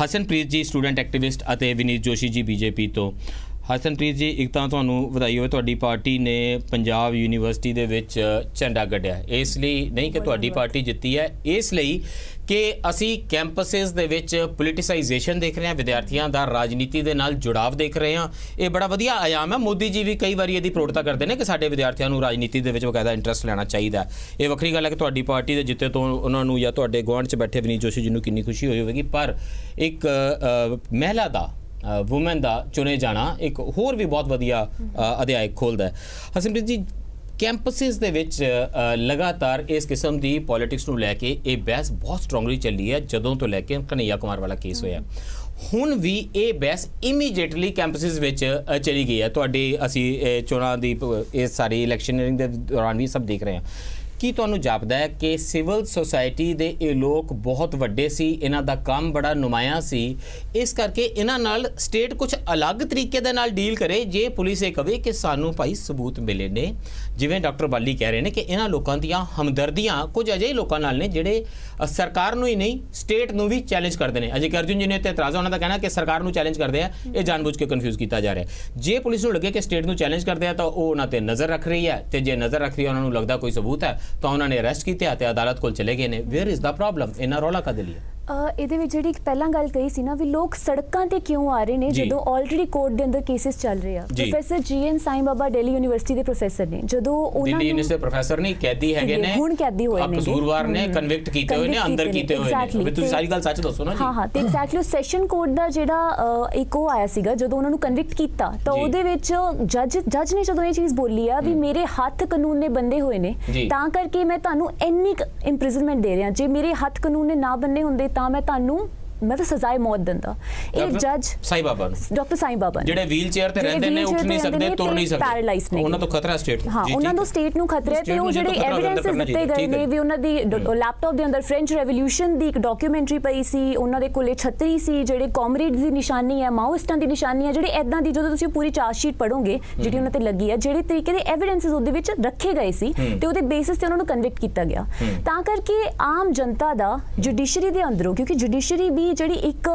Speaker 1: हसनप्रीत जी स्टूडेंट एक्टिविस्ट अते विनीत जोशी जी BJP तो। हसनप्रीत जी, एक तो ਤੁਹਾਨੂੰ ਵਧਾਈ ਹੋਵੇ, ਤੁਹਾਡੀ ਪਾਰਟੀ ਨੇ ਪੰਜਾਬ ਯੂਨੀਵਰਸਿਟੀ ਦੇ ਵਿੱਚ ਝੰਡਾ ਗੱਡਿਆ। ਇਸ ਲਈ ਨਹੀਂ ਕਿ ਤੁਹਾਡੀ ਪਾਰਟੀ ਜਿੱਤੀ ਹੈ, ਇਸ ਲਈ ਕਿ ਅਸੀਂ ਕੈਂਪਸਿਸ ਦੇ ਵਿੱਚ ਪੋਲੀਟੀਸਾਈਜੇਸ਼ਨ ਦੇਖ ਰਹੇ ਹਾਂ, ਵਿਦਿਆਰਥੀਆਂ ਦਾ ਰਾਜਨੀਤੀ ਦੇ ਨਾਲ ਜੁੜਾਵ ਦੇਖ ਰਹੇ ਹਾਂ। ਇਹ ਬੜਾ ਵਧੀਆ ਆਯਾਮ ਹੈ। ਮੋਦੀ ਜੀ ਵੀ ਕਈ ਵਾਰੀ ਇਹਦੀ ਪ੍ਰੋੜਤਾ ਕਰਦੇ ਨੇ ਕਿ ਸਾਡੇ ਵਿਦਿਆਰਥੀਆਂ ਨੂੰ ਰਾਜਨੀਤੀ ਦੇ ਵਿੱਚ ਬਕਾਇਦਾ ਇੰਟਰਸਟ ਲੈਣਾ ਚਾਹੀਦਾ। ਇਹ ਵੱਖਰੀ ਗੱਲ ਹੈ ਕਿ ਤੁਹਾਡੀ ਪਾਰਟੀ ਦੇ ਜਿੱਤੇ ਤੋਂ ਉਹਨਾਂ ਨੂੰ ਜਾਂ ਤੁਹਾਡੇ ਗੁਆਂਢ 'ਚ ਬੈਠੇ ਵਿਨੀਤ ਜੋਸ਼ੀ ਜੀ ਨੂੰ ਕਿੰਨੀ ਖੁਸ਼ੀ ਹੋਈ ਹੋਵੇਗੀ, ਪਰ ਇੱਕ ਮਹਿਲਾ ਦਾ ਵੂਮਨ ਦਾ ਚੁਣੇ ਜਾਣਾ ਇੱਕ ਹੋਰ ਵੀ ਬਹੁਤ ਵਧੀਆ ਅਧਿਆਇ ਖੋਲ੍ਹਦਾ ਹੈ। ਹਸਨਪ੍ਰੀਤ ਜੀ, ਕੈਂਪਸਿਸ ਦੇ ਵਿੱਚ ਲਗਾਤਾਰ ਇਸ ਕਿਸਮ ਦੀ ਪੋਲਿਟਿਕਸ ਨੂੰ ਲੈ ਕੇ ਇਹ ਬਹਿਸ ਬਹੁਤ ਸਟਰੋਂਗਲੀ ਚੱਲੀ ਹੈ ਜਦੋਂ ਤੋਂ ਲੈ ਕੇ ਕਨਈਆ ਕੁਮਾਰ ਵਾਲਾ ਕੇਸ ਹੋਇਆ। ਹੁਣ ਵੀ ਇਹ ਬਹਿਸ ਇਮੀਡੀਏਟਲੀ ਕੈਂਪਸਿਸ ਵਿੱਚ ਚਲੀ ਗਈ ਹੈ। ਤੁਹਾਡੀ ਅਸੀਂ ਚੋਣਾਂ ਦੀ ਇਹ ਸਾਰੀ ਇਲੈਕਸ਼ਨਰਿੰਗ ਦੇ ਦੌਰਾਨ ਵੀ ਸਭ ਦੇਖ ਰਹੇ ਹਾਂ। ਕੀ ਤੁਹਾਨੂੰ ਜਾਪਦਾ ਹੈ ਕਿ ਸਿਵਲ ਸੁਸਾਇਟੀ ਦੇ ਇਹ ਲੋਕ ਬਹੁਤ ਵੱਡੇ ਸੀ, ਇਹਨਾਂ ਦਾ ਕੰਮ ਬੜਾ ਨੁਮਾਇਆ ਸੀ, ਇਸ ਕਰਕੇ ਇਹਨਾਂ ਨਾਲ ਸਟੇਟ ਕੁਝ ਅਲੱਗ ਤਰੀਕੇ ਦੇ ਨਾਲ ਡੀਲ ਕਰੇ ਜੇ ਪੁਲਿਸ ਇਹ ਕਵੇ ਕਿ ਸਾਨੂੰ ਭਾਈ ਸਬੂਤ ਮਿਲੇ ਨੇ? ਜਿਵੇਂ ਡਾਕਟਰ ਬਾਲੀ ਕਹਿ ਰਹੇ ਨੇ ਕਿ ਇਹਨਾਂ ਲੋਕਾਂ ਦੀਆਂ ਹਮਦਰਦੀਆਂ ਕੁਝ ਅਜਿਹੇ ਲੋਕਾਂ ਨਾਲ ਨੇ ਜਿਹੜੇ ਸਰਕਾਰ ਨੂੰ ਹੀ ਨਹੀਂ ਸਟੇਟ ਨੂੰ ਵੀ ਚੈਲੰਜ ਕਰਦੇ ਨੇ। ਅਜੇ ਕਿ ਅਰਜੁਨ ਜੀ ਨੇ ਤੇ ਇਤਰਾਜ਼ ਉਹਨਾਂ ਦਾ ਕਹਿਣਾ ਕਿ ਸਰਕਾਰ ਨੂੰ ਚੈਲੰਜ ਕਰਦੇ ਆ, ਇਹ ਜਾਣਬੁੱਝ ਕੇ ਕਨਫਿਊਜ਼ ਕੀਤਾ ਜਾ ਰਿਹਾ। ਜੇ ਪੁਲਿਸ ਨੂੰ ਲੱਗੇ ਕਿ ਸਟੇਟ ਨੂੰ ਚੈਲੰਜ ਕਰਦੇ ਆ ਤਾਂ ਉਹ ਉਹਨਾਂ ਤੇ ਨਜ਼ਰ ਰੱਖ ਰਹੀ ਹੈ, ਤੇ ਜੇ ਨਜ਼ਰ ਰੱਖ ਰਹੀ ਹੈ ਉਹਨਾਂ ਨੂੰ ਲੱਗਦਾ ਕੋਈ ਸਬੂਤ ਹੈ ਤਾਂ ਉਹਨਾਂ ਨੇ ਅਰੈਸਟ ਕੀਤੇ ਤੇ ਅਦਾਲਤ ਕੋਲ ਚਲੇ ਗਏ ਨੇ। Where is the problem? ਇਹਨਾਂ ਰੌਲਾ ਕਾਹਦੇ ਲਈ?
Speaker 4: ਇਹਦੇ ਵਿੱਚ ਜਿਹੜੀ ਪਹਿਲਾਂ ਗੱਲ ਕਹੀ ਸੀ ਨਾ ਵੀ ਲੋਕ ਸੜਕਾਂ ਤੇ ਕਿਉਂ ਆ ਰਹੇ ਨੇ ਜਦੋਂ ਆਲਰੇਡੀ ਕੋਰਟ ਦੇ ਅੰਦਰ ਕੇਸਿਸ ਚੱਲ ਰਹੇ ਆ। ਪ੍ਰੋਫੈਸਰ GN ਸਾਈਂ ਬਾਬਾ ਦਿੱਲੀ ਯੂਨੀਵਰਸਿਟੀ ਦੇ ਪ੍ਰੋਫੈਸਰ ਨੇ, ਜਦੋਂ ਉਹਨਾਂ
Speaker 1: ਦਿੱਲੀ ਯੂਨੀਵਰਸਿਟੀ ਦੇ ਪ੍ਰੋਫੈਸਰ ਨਹੀਂ ਕੈਦੀ ਹੈਗੇ ਨੇ,
Speaker 4: ਹੁਣ ਕੈਦੀ ਹੋਏ ਨੇ,
Speaker 1: ਕਸੂਰਵਾਰ ਨੇ, ਕਨਵਿਕਟ ਕੀਤੇ ਹੋਏ ਨੇ, ਅੰਦਰ ਕੀਤੇ ਹੋਏ ਨੇ। ਤੁਸੀਂ ਸਾਰੀ ਗੱਲ ਸੱਚ ਦੱਸੋ ਨਾ ਜੀ।
Speaker 4: ਹਾਂ ਤੇ ਐਗਜ਼ੈਕਟਲੀ ਸੈਸ਼ਨ ਕੋਰਟ ਦਾ ਜਿਹੜਾ ਇੱਕ ਉਹ ਆਇਆ ਸੀਗਾ ਜਦੋਂ ਉਹਨਾਂ ਨੂੰ ਕਨਵਿਕਟ ਕੀਤਾ ਤਾਂ ਉਹਦੇ ਵਿੱਚ ਜੱਜ ਨੇ ਜਦੋਂ ਇਹ ਚੀਜ਼ ਬੋਲੀ ਆ ਵੀ ਮੇਰੇ ਹੱਥ ਕਾਨੂੰਨ ਨੇ ਬੰਦੇ ਹੋਏ ਨੇ ਤਾਂ ਕਰਕੇ ਮੈਂ ਤੁਹਾਨੂੰ ਇੰਨੀ ਇੰਪ੍ਰਿਜ਼ਨਮੈਂਟ ਦੇ ਰਿਹਾ, ਜੇ ਮੇਰੇ ਹੱਥ ਕਾਨੂੰਨ ਨੇ ਨਾ ਬੰਨੇ ਹੁੰਦੇ ਤਾਂ ਮੈਂ ਤੁਹਾਨੂੰ ਮੈਂ ਤਾਂ ਸਜ਼ਾਏ ਮੌਤ ਦਿੰਦਾ। ਇਹ ਜੱਜ
Speaker 1: ਸਾਈ ਬਾਬਾ
Speaker 4: ਡਾਕਟਰ ਸਾਈ ਬਾਬਾ
Speaker 1: ਜਿਹੜੇ ਵੀਲ ਚੇਅਰ ਤੇ ਰਹਿੰਦੇ ਨੇ, ਉੱਠ ਨਹੀਂ ਸਕਦੇ, ਤੁਰ ਨਹੀਂ ਸਕਦੇ,
Speaker 4: ਪੈਰਾਲਾਈਜ਼ ਨੇ,
Speaker 1: ਉਹਨਾਂ ਤੋਂ ਖਤਰਾ ਸਟੇਟ ਨੂੰ।
Speaker 4: ਹਾਂ, ਉਹਨਾਂ ਨੂੰ ਸਟੇਟ ਨੂੰ ਖਤਰਾ ਹੈ। ਤੇ ਉਹ ਜਿਹੜੇ ਐਵੀਡੈਂਸਸ ਦਿੱਤੇ ਗਏ ਨੇ ਵੀ ਉਹਨਾਂ ਦੀ ਲੈਪਟਾਪ ਦੇ ਅੰਦਰ ਫ੍ਰੈਂਚ ਰੈਵੋਲੂਸ਼ਨ ਦੀ ਇੱਕ ਡਾਕੂਮੈਂਟਰੀ ਪਈ ਸੀ, ਉਹਨਾਂ ਦੇ ਕੋਲੇ ਛਤਰੀ ਸੀ, ਜਿਹੜੇ ਕਾਮਰੇਡਸ ਦੀ ਨਿਸ਼ਾਨੀ ਹੈ, ਮਾਓਇਸਟਾਂ ਦੀ ਨਿਸ਼ਾਨੀ ਹੈ, ਜਿਹੜੇ ਐਦਾਂ ਦੀ ਜਦੋਂ ਤੁਸੀਂ ਪੂਰੀ ਚਾਰਜ ਸ਼ੀਟ ਪੜੋਗੇ ਜਿਹੜੀ ਉਹਨਾਂ ਤੇ ਲੱਗੀ ਹੈ, ਜਿਹੜੇ ਤਰੀਕੇ ਦੇ ਐਵੀਡੈਂਸਸ ਉਹਦੇ ਵਿੱਚ ਰੱਖੇ ਗਏ ਸੀ ਤੇ ਉਹਦੇ ਬੇਸਿਸ ਤੇ ਉਹਨਾਂ ਨੂੰ ਕਨਵਿਕਟ ਕੀਤਾ ਗਿਆ। ਤਾਂ ਕਰਕੇ ਆਮ ਜਨਤਾ ਦਾ ਜੁਡੀਸ਼ਰੀ ਦੇ ਅੰਦਰੋਂ, ਕਿਉਂਕਿ ਜੁਡੀਸ਼ਰੀ ਵੀ ਜਿਹੜੀ ਇੱਕ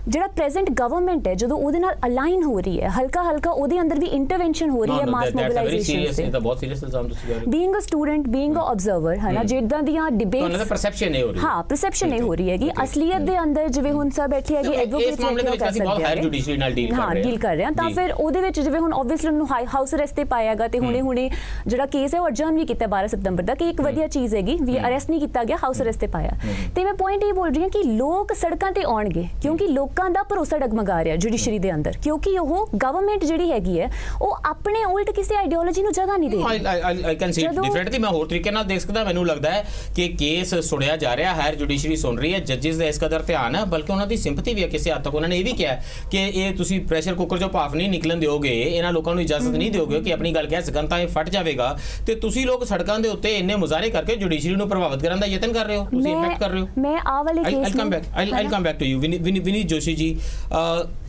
Speaker 4: ਜਿਹੜਾ ਪ੍ਰੈਜ਼ੈਂਟ ਗਵਰਨਮੈਂਟ ਹੈ ਜਦੋਂ ਉਹਦੇ ਨਾਲ ਅਲਾਈਨ ਹੋ ਰਹੀ ਹੈ, ਹਲਕਾ ਹਲਕਾ ਉਹਦੇ ਅੰਦਰ ਵੀ ਇੰਟਰਵੈਂਸ਼ਨ ਹੋ ਰਹੀ ਹੈ ਮਾਸ ਮੋਬਿਲਾਈਜੇਸ਼ਨ ਸੇ।
Speaker 1: ਬਹੁਤ ਸੀਰੀਅਸ ਇਲਜ਼ਾਮ ਤੁਸੀਂ ਕਰ ਰਹੇ ਹੋ।
Speaker 4: Being a student, being a observer, ਹੈ ਨਾ, ਜਿੱਦਾਂ ਦੀਆਂ ਡਿਬੇਟਸ,
Speaker 1: ਉਹਨਾਂ ਦਾ ਪਰਸੈਪਸ਼ਨ ਨਹੀਂ ਹੋ ਰਹੀ।
Speaker 4: ਹਾਂ, ਪਰਸੈਪਸ਼ਨ ਇਹ ਹੋ ਰਹੀ ਹੈਗੀ। ਅਸਲੀਅਤ ਦੇ ਅੰਦਰ ਜਿਵੇਂ ਹੁਣ ਸਭ ਬੈਠੇ ਹੈਗੇ ਐਡਵੋਕੇਟਸ,
Speaker 1: ਇਸ ਮਾਮਲੇ ਦੇ ਵਿੱਚ ਅਸੀਂ ਬਹੁਤ ਹਾਇਰ ਜੁਡੀਸ਼ਰੀ ਨਾਲ ਡੀਲ ਕਰ ਰਹੇ ਹਾਂ।
Speaker 4: ਹਾਂ, ਡੀਲ ਕਰ ਰਹੇ ਹਾਂ। ਤਾਂ ਫਿਰ ਉਹਦੇ ਵਿੱਚ ਜਿਵੇਂ ਹੁਣ ਆਬਵੀਅਸਲੀ ਉਹਨੂੰ ਹਾਊਸ ਅਰੈਸਟ ਤੇ ਪਾਇਆਗਾ ਤੇ ਹੁਣੇ ਜਿਹੜਾ ਕੇਸ ਹੈ ਉਹ ਅਡਜਰਨ ਵੀ ਕੀਤਾ 12 ਸਤੰਬਰ ਦਾ, ਕਿ ਇੱਕ ਵਧੀਆ ਚੀਜ਼ ਹੈਗੀ ਵੀ ਅਰੈਸਟ ਨਹੀਂ ਕੀਤਾ ਗਿਆ, ਹਾਊਸ ਅਰੈਸਟ ਤੇ ਪਾਇਆ। ਤੇ ਮੈਂ ਪੁਆਇੰਟ ਇਹ ਬੋਲ ਰਹੀ ਹਾਂ ਕਿ ਲੋਕ ਸੜਕਾਂ ਤੇ ਆਉਣਗੇ ਕਿਉਂਕਿ ਲੋਕਾਂ ਦਾ ਭਰੋਸਾ ਡਗਮਗਾ ਰਿਹਾ ਜੁਡੀਸ਼ਰੀ ਦੇ ਅੰਦਰ, ਕਿਉਂਕਿ ਉਹ ਗਵਰਨਮੈਂਟ ਜਿਹੜੀ ਹੈਗੀ ਹੈ ਉਹ ਆਪਣੇ ਉਲਟ ਕਿਸੇ ਆਈਡੀਓਲੋਜੀ ਨੂੰ ਜਗ੍ਹਾ ਨਹੀਂ ਦੇ ਰਹੀ।
Speaker 1: I can see differently. ਮੈਂ ਹੋਰ ਤਰੀਕੇ ਨਾਲ ਦੇਖ ਸਕਦਾ। ਮੈਨੂੰ ਲੱਗਦਾ ਹੈ ਕਿ ਕੇਸ ਸੁਣਿਆ ਜਾ ਰਿਹਾ, ਹਾਇਰ ਜੁਡੀਸ਼ਰੀ ਸੁਣ ਰਹੀ ਹੈ, ਜੱਜਿਸ ਦਾ ਇਸ ਕਦਰ ਧਿਆਨ ਹੈ, ਬਲਕਿ ਉਹਨਾਂ ਦੀ ਸਿੰਪਥੀ ਵੀ ਹੈ ਕਿਸੇ ਹੱਦ ਤੱਕ। ਉਹਨਾਂ ਨੇ ਇਹ ਵੀ ਕਿਹਾ ਕਿ ਇਹ ਤੁਸੀਂ ਪ੍ਰੈਸ਼ਰ ਕੁੱਕਰ ਚੋਂ ਭਾਫ ਨਹੀਂ ਨਿਕਲਣ ਦਿਓਗੇ, ਇਹਨਾਂ ਲੋਕਾਂ ਨੂੰ ਇਜਾਜ਼ਤ ਨਹੀਂ ਦਿਓਗੇ ਕਿ ਆਪਣੀ ਗੱਲ ਕਹਿ ਸਕਣ, ਤਾਂ ਇਹ ਫਟ ਜਾਵੇਗਾ। ਤੇ ਤੁਸੀਂ ਲੋਕ ਸੜਕਾਂ ਦੇ ਉੱਤੇ ਇੰਨੇ ਮੁਜ਼ਾਹਰੇ ਕਰਕੇ ਜੁਡੀਸ਼ਰੀ ਨੂੰ ਪ੍ਰਭਾਵਿਤ ਕਰਨ ਦਾ ਯਤਨ ਕਰ ਰਹੇ ਹੋ, ਤੁਸੀਂ ਇੰਪੈਕਟ ਕਰ ਰਹੇ ਹੋ।
Speaker 4: ਮੈਂ ਆ ਵਾਲੇ case
Speaker 1: I come back to you Vineet Joshi ji.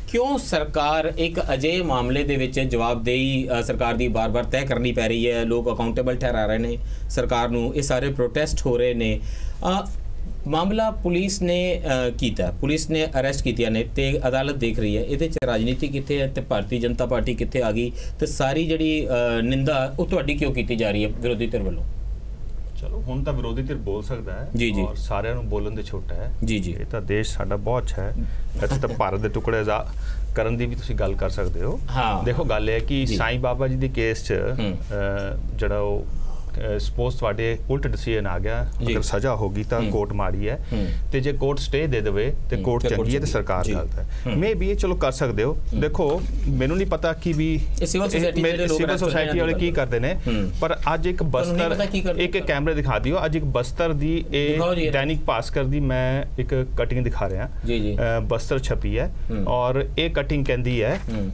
Speaker 1: ਕਿਉਂ ਸਰਕਾਰ ਇੱਕ ਅਜਿਹੇ ਮਾਮਲੇ ਦੇ ਵਿੱਚ ਜਵਾਬਦੇਹੀ ਸਰਕਾਰ ਦੀ ਬਾਰ-ਬਾਰ ਤੈਅ ਕਰਨੀ ਪੈ ਰਹੀ ਹੈ, ਲੋਕ ਅਕਾਊਂਟੇਬਲ ਠਹਿਰਾ ਰਹੇ ਨੇ ਸਰਕਾਰ ਨੂੰ, ਇਹ ਸਾਰੇ ਪ੍ਰੋਟੈਸਟ ਹੋ ਰਹੇ ਨੇ। ਮਾਮਲਾ ਪੁਲਿਸ ਨੇ ਕੀਤਾ, ਪੁਲਿਸ ਨੇ ਅਰੈਸਟ ਕੀਤੀਆਂ ਨੇ ਤੇ ਅਦਾਲਤ ਦੇਖ ਰਹੀ ਹੈ। ਇਹਦੇ 'ਚ ਰਾਜਨੀਤੀ ਕਿੱਥੇ ਹੈ ਤੇ ਭਾਰਤੀ ਜਨਤਾ ਪਾਰਟੀ ਕਿੱਥੇ ਆ ਗਈ? ਤੇ ਸਾਰੀ ਜਿਹੜੀ ਨਿੰਦਾ ਉਹ ਤੁਹਾਡੀ ਕਿਉਂ ਕੀਤੀ ਜਾ ਰਹੀ ਹੈ ਵਿਰੋਧੀ ਧਿਰ ਵੱਲੋਂ?
Speaker 5: ਚਲੋ, ਹੁਣ ਤਾਂ ਵਿਰੋਧੀ ਧਿਰ ਬੋਲ ਸਕਦਾ ਹੈ ਔਰ ਸਾਰਿਆਂ ਨੂੰ ਬੋਲਣ ਦੇ ਛੋਟਾ ਹੈ। ਇਹ ਤਾਂ ਦੇਸ਼ ਸਾਡਾ ਬਹੁਤ ਅੱਛਾ ਹੈ। ਇੱਥੇ ਤਾਂ ਭਾਰਤ ਦੇ ਟੁਕੜੇ ਕਰਨ ਦੀ ਵੀ ਤੁਸੀਂ ਗੱਲ ਕਰ ਸਕਦੇ ਹੋ। ਦੇਖੋ, ਗੱਲ ਇਹ ਹੈ ਕਿ ਸਾਈਂ ਬਾਬਾ ਜੀ ਦੇ ਕੇਸ 'ਚ ਜਿਹੜਾ ਉਹ ਸਪੋਜ਼ ਤੁਹਾਡੇ ਉਲਟ ਡਿਸੀਜਨ ਆ ਗਿਆ, ਅਗਰ ਸਜ਼ਾ ਹੋ ਗਈ ਤਾਂ ਕੋਰਟ ਮਾੜੀ ਹੈ, ਤੇ ਜੇ ਕੋਰਟ ਸਟੇ ਦੇ ਦੇਵੇ ਤੇ ਕੋਰਟ ਚੰਗੀ ਹੈ ਤੇ ਸਰਕਾਰ ਗਲਤ ਹੈ। ਮੇ ਵੀ ਇਹ ਚਲੋ ਕਰ ਸਕਦੇ ਹੋ। ਦੇਖੋ, ਮੈਨੂੰ ਨਹੀਂ ਪਤਾ ਕਿ ਵੀ ਸਿਵਲ ਸੋਸਾਇਟੀ ਵਾਲੇ ਕੀ ਕਰਦੇ ਨੇ, ਪਰ ਅੱਜ ਇੱਕ ਬਸਤਰ, ਇੱਕ ਕੈਮਰੇ ਦਿਖਾ ਦਿਓ, ਅੱਜ ਇੱਕ ਬਸਤਰ ਦੀ ਇਹ ਦੈਨਿਕ ਭਾਸਕਰ ਦੀ ਮੈਂ ਇੱਕ ਕਟਿੰਗ ਦਿਖਾ ਰਿਹਾ। ਬਸਤਰ ਛਪੀ ਹੈ और एक कटिंग कहती है,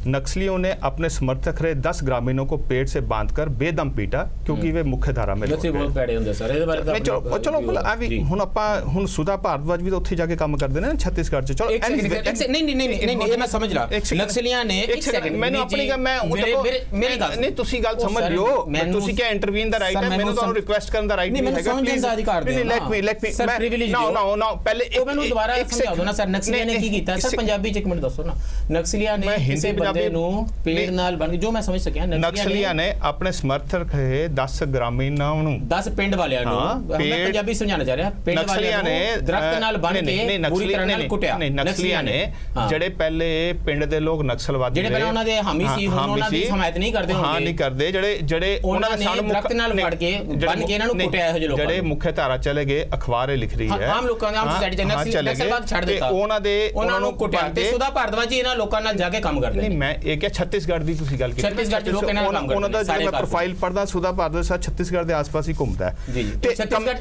Speaker 5: नक्सलियों ने अपने समर्थक रहे 10 ग्रामीणों को पेट से बांधकर बेदम पीटा क्योंकि वे मुख्य धारा में चलो आ भी ਹੁਣ ਆਪਾਂ ਹੁਣ ਸੁਦਾ ਭਾਰਦਵਾਜ ਵੀ ਤਾਂ ਉੱਥੇ ਜਾ ਕੇ ਕੰਮ ਕਰਦੇ ਨੇ ਛੱਤੀਸਗੜ੍ਹ 'ਚ। ਚਲੋ
Speaker 1: ਨਹੀਂ ਇਹ ਮੈਂ ਸਮਝ ਲਾ, ਨਕਸਲੀਆਂ ਨੇ ਇੱਕ ਸੈਕਿੰਡ
Speaker 5: ਮੈਨੂੰ ਆਪਣੀ ਗੱਲ, ਮੈਂ ਮੇਰੀ ਗੱਲ ਨਹੀਂ, ਤੁਸੀਂ ਗੱਲ ਸਮਝ ਲਿਓ, ਤੁਸੀਂ ਕਿਹਾ ਇੰਟਰਵੀਨ ਦਾ ਰਾਈਟ ਹੈ, ਮੈਨੂੰ ਤੁਹਾਨੂੰ ਰਿਕੁਐਸਟ ਕਰਨ ਦਾ ਰਾਈਟ ਨਹੀਂ ਹੈਗਾ।
Speaker 1: Please let me sir privilege
Speaker 5: no ਪਹਿਲੇ
Speaker 1: ਉਹ ਮੈਨੂੰ ਦੁਬਾਰਾ ਸਮਝਾ ਦਿਓ ਨਾ ਸਰ, ਨਕਸਲੀਆਂ ਨੇ ਕੀ ਕੀਤਾ ਸਰ? ਪੰਜਾਬੀ 'ਚ ਇੱਕ ਮਿੰਟ ਦੱਸੋ ਨਾ। ਨਕਸਲੀਆਂ ਨੇ ਕਿਸੇ ਬੰਦੇ ਨੂੰ ਪੇੜ ਨਾਲ ਬਣ ਕੇ, ਜੋ ਮੈਂ ਸਮਝ ਸਕਿਆ,
Speaker 5: ਨਕਸਲੀਆਂ ਨੇ ਆਪਣੇ ਸਮਰਥਕ 10 ਗ੍ਰਾਮੀਣਾਂ ਨੂੰ,
Speaker 1: 10 ਪਿੰਡ ਵਾਲਿਆਂ ਨੂੰ, ਮੈਂ ਪੰਜਾਬੀ ਸਮਝਾਉਣਾ ਚਾਹ ਰਿਹਾ, ਪਿੰਡ ਵਾਲਿਆਂ ਨੂੰ ਦਰਖਤ ਨਾਲ ਬੰਨ ਕੇ ਬੁਰੀ ਤਰ੍ਹਾਂ ਨਾਲ ਕੁੱਟਿਆ।
Speaker 5: ਨਕਸਲੀਆਂ ਨੇ ਜਿਹੜੇ ਪਹਿਲੇ ਪਿੰਡ ਦੇ ਲੋਕ ਨਕਸਲਵਾਦੀ
Speaker 1: ਜਿਹੜੇ ਪਹਿਲਾਂ ਉਹਨਾਂ ਦੇ ਹਾਮੀ ਸੀ, ਹੁਣ ਉਹਨਾਂ ਦੀ ਹਮਾਇਤ ਨਹੀਂ ਕਰਦੇ ਹੋਣਗੇ।
Speaker 5: ਹਾਂ, ਨਹੀਂ ਕਰਦੇ। ਜਿਹੜੇ ਉਹਨਾਂ ਦੇ ਸਾਨੂੰ
Speaker 1: ਦਰਖਤ ਨਾਲ ਫੜ ਕੇ ਬੰਨ ਕੇ ਇਹਨਾਂ ਨੂੰ ਕੁੱਟਿਆ ਇਹੋ ਜਿਹੇ ਲੋਕਾਂ ਨੂੰ, ਜਿਹੜੇ
Speaker 5: ਮੁੱਖ ਧਾਰਾ ਚਲੇ ਗਏ, ਅਖਬਾਰੇ ਲਿਖ ਰਹੀ ਹੈ,
Speaker 1: ਆਮ ਲੋਕਾਂ ਨੇ, ਆਮ ਸੋਸਾਇਟੀ ਦੇ ਨਕਸਲਵਾਦ ਛੱਡ ਦਿੱਤਾ, ਉਹਨਾਂ ਨੂੰ ਕੁੱਟਿਆ। ਤੇ ਸੁਦਾ ਭਾਰਦਵਾਜ ਜੀ ਇਹਨਾਂ ਲੋਕਾਂ ਨਾਲ ਜਾ ਕੇ ਕੰਮ ਕਰਦੇ ਨੇ।
Speaker 5: ਨਹੀਂ, ਮੈਂ ਇਹ ਕਿਹਾ ਛੱਤੀਸਗੜ੍ਹ ਦੀ ਤੁਸੀਂ ਗੱਲ ਕੀਤੀ,
Speaker 1: ਛੱਤੀਸਗੜ੍ਹ ਦੇ ਲੋਕ ਇਹਨਾਂ ਨਾਲ ਕੰਮ ਕਰਦੇ ਨੇ।
Speaker 5: ਉਹਨਾਂ ਦਾ ਜਿਹੜਾ ਮੈਂ ਪ੍ਰੋਫਾਈਲ ਪੜਦਾ, ਸੁਦਾ ਭਾਰਦਵਾਜ ਸਾਹਿਬ ਛੱਤੀਸਗੜ੍ਹ ਦੇ ਆਸ-ਪਾਸ ਹੀ ਘੁੰਮਦਾ ਹੈ।
Speaker 1: ਜੀ, ਤੇ ਛੱਤੀਸਗੜ੍ਹ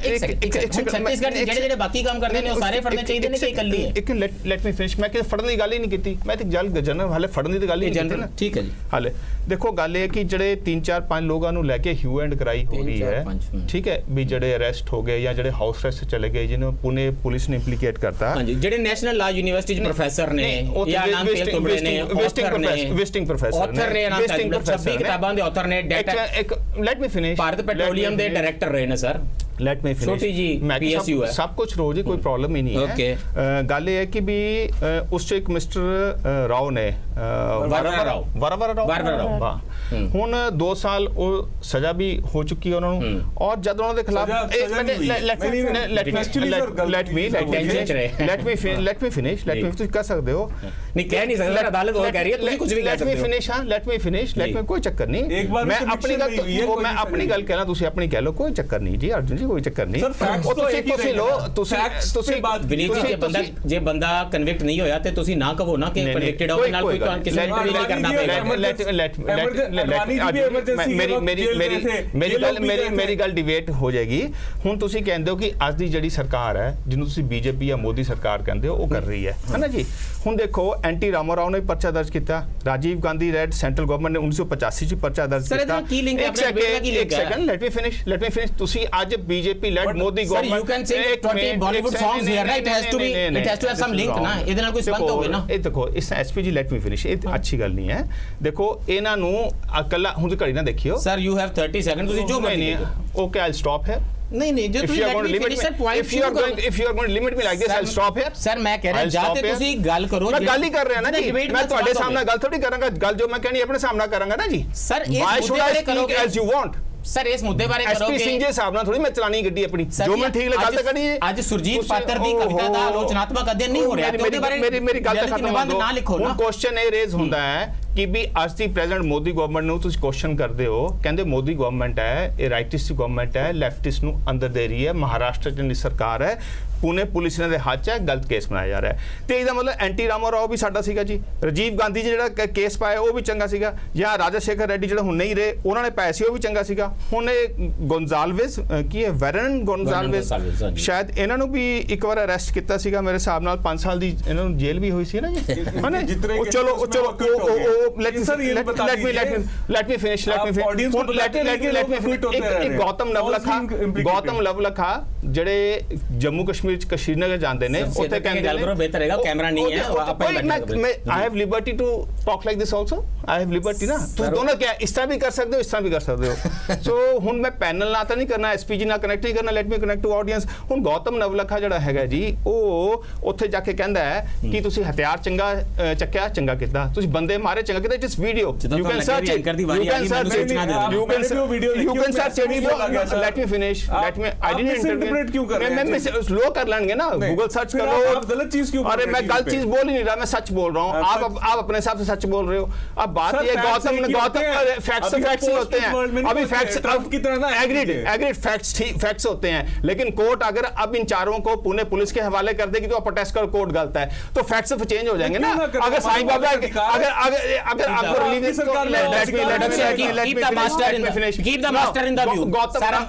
Speaker 1: ਦੇ ਜਿਹੜੇ ਬਾਕੀ ਕੰਮ ਕਰਦੇ ਨੇ ਉਹ ਸਾਰੇ ਫੜਨੇ ਚਾਹੀਦੇ ਨੇ ਕਿ ਇਕੱਲੀ ਹੈ?
Speaker 5: ਇੱਕ ਲੈਟ ਮੀ ਫਿਨਿਸ਼। ਮੈਂ ਕਿ ਫੜਨ ਦੀ ਗੱਲ ਹੀ ਨਹੀਂ ਕੀਤੀ, ਮੈਂ ਤੇ ਜਨਰਲ ਹਾਲੇ ਫੜਨ ਦੀ ਗੱਲ ਹੀ ਨਹੀਂ ਕੀਤੀ ਨਾ।
Speaker 1: ਠੀਕ ਹੈ ਜੀ।
Speaker 5: ਹਾਲੇ ਦੇਖੋ, ਗੱਲ ਇਹ ਕਿ ਜਿਹੜੇ 3-4-5 ਲੋਕਾਂ ਨੂੰ ਲੈ ਕੇ ਹਿਊ ਐਂਡ ਕਰਾਈ ਹੋ ਰਹੀ ਹੈ, ਠੀਕ ਹੈ, ਵੀ ਜਿਹੜੇ ਅਰੈਸਟ ਹੋ ਗਏ ਜਾਂ ਜਿਹੜੇ ਹਾਊਸ ਅਰੈਸਟ ਚਲੇ ਗਏ, ਜਿਹਨੂੰ ਪੁਣੇ ਪੁਲਿਸ ਨੇ ਇੰਪਲੀਕੇਟ ਕਰਤਾ।
Speaker 1: ਹਾਂਜੀ, ਜਿਹੜੇ ਨੈਸ਼ਨਲ ਲਾ ਯੂਨੀਵਰਸਿਟੀ ਚ ਪ੍ਰੋਫੈਸਰ ਨੇ ਜਾਂ ਨਾਮ ਤੇਲ ਤੁੰਬੜੇ ਨੇ,
Speaker 5: ਵਿਜ਼ਿਟਿੰਗ ਪ੍ਰੋਫੈਸਰ ਨੇ,
Speaker 1: 26 ਕਿਤਾਬਾਂ ਦੇ ਆਥਰ ਨੇ,
Speaker 5: let me finish,
Speaker 1: Bharat petroleum ਦੇ ਡਾਇਰੈਕਟਰ ਰਹੇ ਨੇ ਸਰ।
Speaker 5: Let me finish.
Speaker 1: ਛੋਟੀ ਜੀ ਪੀਐਸਯੂ ਹੈ,
Speaker 5: ਸਭ ਕੁਝ ਰੋਜ਼ ਹੀ, ਕੋਈ ਪ੍ਰੋਬਲਮ ਹੀ ਨਹੀਂ ਹੈ। ਗੱਲ ਇਹ ਹੈ ਕਿ ਵੀ ਉਸ ਚ ਇੱਕ ਮਿਸਟਰ ਰਾਓ ਨੇ, ਵਰਵਰ ਰਾਓ, ਹੁਣ 2 ਸਾਲ ਉਹ ਸਜ਼ਾ ਵੀ ਹੋ ਚੁੱਕੀ ਹੈ ਉਹਨਾਂ ਨੂੰ, ਔਰ ਜਦ ਉਹਨਾਂ ਦੇ ਖਿਲਾਫ ਲੈਟ ਮੀ ਫਿਨਿਸ਼ ਤੁਸੀਂ ਕਹਿ ਸਕਦੇ ਹੋ,
Speaker 1: ਨਹੀਂ ਕਹਿ ਨਹੀਂ ਸਕਦੇ, ਅਦਾਲਤ ਉਹ ਕਹਿ ਰਹੀ ਹੈ, ਤੁਸੀਂ ਕੁਝ ਵੀ ਕਹਿ ਸਕਦੇ ਹੋ।
Speaker 5: ਲੈਟ ਮੀ ਫਿਨਿਸ਼, ਕੋਈ ਚੱਕਰ ਨਹੀਂ, ਮੈਂ ਆਪਣੀ ਗੱਲ ਕਹਿਣਾ, ਤੁਸੀਂ ਆਪਣੀ ਕਹਿ ਲਓ, ਕੋਈ ਚੱਕਰ ਨਹੀਂ ਜੀ। ਅਰਜੁਨ ਜੀ कोई चक्कर नहीं
Speaker 1: जे बंदा कन्विक्ट नहीं होया ते तुसी ना कहो ना कि कन्विक्टेड हो नाल कोई किसी इंटरव्यू करना
Speaker 5: पेगा मेरी गल डिबेट हो जाएगी हुण तुसी कहंदे हो कि अज दी जिहड़ी सरकार है जिन्हों तुसी बीजेपी या मोदी सरकार कहंदे हो वो कर रही है ना जी हुण देखो एंटी रामा राव ने पर्चा दर्ज किया Rajiv Gandhi led central government ने 1985 च पर्चा दर्ज किया एक सेकंड लेट मी फिनिश तुसी आज BJP led Modi government you can say 20 Bollywood songs here right it has to have some link ना ਇਹਦੇ ਨਾਲ ਕੋਈ ਸੰਬੰਧ ਹੋਵੇ ਨਾ ਇਹ ਦੇਖੋ ਇਸ ਐਸਪੀਜੀ ਲੈਟ ਮੀ ਫਿਨਿਸ਼ ਇਹ ਅੱਛੀ ਗੱਲ ਨਹੀਂ ਹੈ ਦੇਖੋ ਇਹਨਾਂ ਨੂੰ ਅਕਲ ਹੁਣ ਘੜੀ ਨਾ ਦੇਖਿਓ
Speaker 1: ਸਰ ਯੂ ਹੈਵ 30 ਸੈਕਿੰਡ ਤੁਸੀਂ ਜੋ ਮਰਜ਼ੀ
Speaker 5: ਓਕੇ ਆਈਲ ਸਟਾਪ ਹੈ
Speaker 1: नहीं जो ਤੁਸੀਂ let me finish sir point
Speaker 5: if you are going to limit me like this I'll stop here
Speaker 1: sir ਮੈਂ ਕਹਿ ਰਿਹਾ ਜਾਂ ਤੇ ਤੁਸੀਂ ਗੱਲ ਕਰੋ
Speaker 5: ਮੈਂ ਗੱਲ ਹੀ ਕਰ ਰਿਹਾ ਨਾ ਜੀ ਮੈਂ ਤੁਹਾਡੇ ਸਾਹਮਣੇ ਗੱਲ ਥੋੜੀ ਕਰਾਂਗਾ ਗੱਲ ਜੋ ਮੈਂ ਕਹਿਣੀ ਆਪਣੇ ਸਾਹਮਣੇ ਕਰਾਂਗਾ ਨਾ ਜੀ
Speaker 1: ਸਰ ਇਸ ਮੁੱਦੇ ਬਾਰੇ ਕਰੋਗੇ
Speaker 5: as you want
Speaker 1: सर इस मुद्दे बारे करोगे
Speaker 5: एसपी सिंह जी साहब ना थोड़ी मैं चलानी गड्डी अपनी जो मैं ठीक लगा गल करी
Speaker 1: आज सुरजीत पात्र दी कविता दा आलोचनात्मक अध्ययन नहीं हो रहा है ਉਹਦੇ ਬਾਰੇ
Speaker 5: मेरी गल तक खत्म
Speaker 1: ना लिखो ना
Speaker 5: क्वेश्चन ਇਹ रेज ਹੁੰਦਾ ਹੈ ਕਿ ਵੀ ਅੱਜ ਦੀ ਪ੍ਰੈਜ਼ੈਂਟ ਮੋਦੀ ਗਵਰਨਮੈਂਟ ਨੂੰ ਤੁਸੀਂ ਕੁਐਸਚਨ ਕਰਦੇ ਹੋ ਕਹਿੰਦੇ ਮੋਦੀ ਗਵਰਨਮੈਂਟ ਹੈ ਇਹ ਰਾਈਟਿਸਟ ਗਵਰਨਮੈਂਟ ਹੈ ਲੈਫਟਿਸਟ ਨੂੰ ਅੰਦਰ ਦੇ ਰਹੀ ਹੈ ਮਹਾਰਾਸ਼ਟਰ ਚ ਸਰਕਾਰ ਹੈ पुणे पुलिस ने हाथ च गलत केस बनाया जा रहा है तो इसका मतलब एंटी रामा राव भी साडा सीगा जी राजीव गांधी जी जो केस पाया वो भी चंगा सीगा या राजाशेखर रेड्डी जो हुण नहीं रहे उन्होंने पाया सी वो भी चंगा सीगा हुण गोंजाल्वेज की है वेरन गोंजाल्वेज शायद इन्हों भी एक बार अरेस्ट किया सीगा मेरे हिसाब नाल 5 साल की इन्हों जेल भी हुई सी ना जी है ना चलो let me finish Gautam Navlakha जड़े जम्मू कश्मीर श्रीनगर जाते हैं उत्थे कहंदे
Speaker 1: गल करो बेहतर रहेगा कैमरा नहीं है आपा ही
Speaker 5: I have liberty to talk like this also I have liberty ना तुम दोनों क्या इस तरह भी कर सकते हो इस तरह भी कर सकते हो सो हुण मैं पैनल ना तो नहीं करना एसपीजी ना कनेक्ट नहीं करना let me connect to audience हुण गौतम नवलखा जिहड़ा हैगा जी ਉਹ ਉੱਥੇ ਜਾ ਕੇ ਕਹਿੰਦਾ ਹੈ ਕਿ ਤੁਸੀਂ ਹਥਿਆਰ ਚੰਗਾ ਚੱਕਿਆ ਚੰਗਾ ਕੀਤਾ ਤੁਸੀਂ ਬੰਦੇ ਮਾਰੇ ਚੰਗਾ ਕੀਤਾ ਜਿਸ video you can search let me finish let me I didn't interpret क्यों कर रहे हैं स्लो कर लेंगे ना गूगल सर्च कर लो
Speaker 2: आप गलत चीज क्यों
Speaker 5: अरे मैं गलत चीज बोल ही नहीं रहा मैं सच बोल रहा हूं आप अपने हिसाब से सच बोल रहे हो अब बात ये गौतम फैक्ट्स होते हैं अभी फैक्ट्स
Speaker 2: की तरह ना
Speaker 5: एग्रीड फैक्ट्स होते हैं लेकिन कोर्ट अगर अब इन चारों को पुणे पुलिस के हवाले कर देगी तो प्रोटेस्ट कर कोर्ट गलत है तो फैक्ट्स चेंज हो जाएंगे ना अगर साईं बाबा अगर आपको रिलीज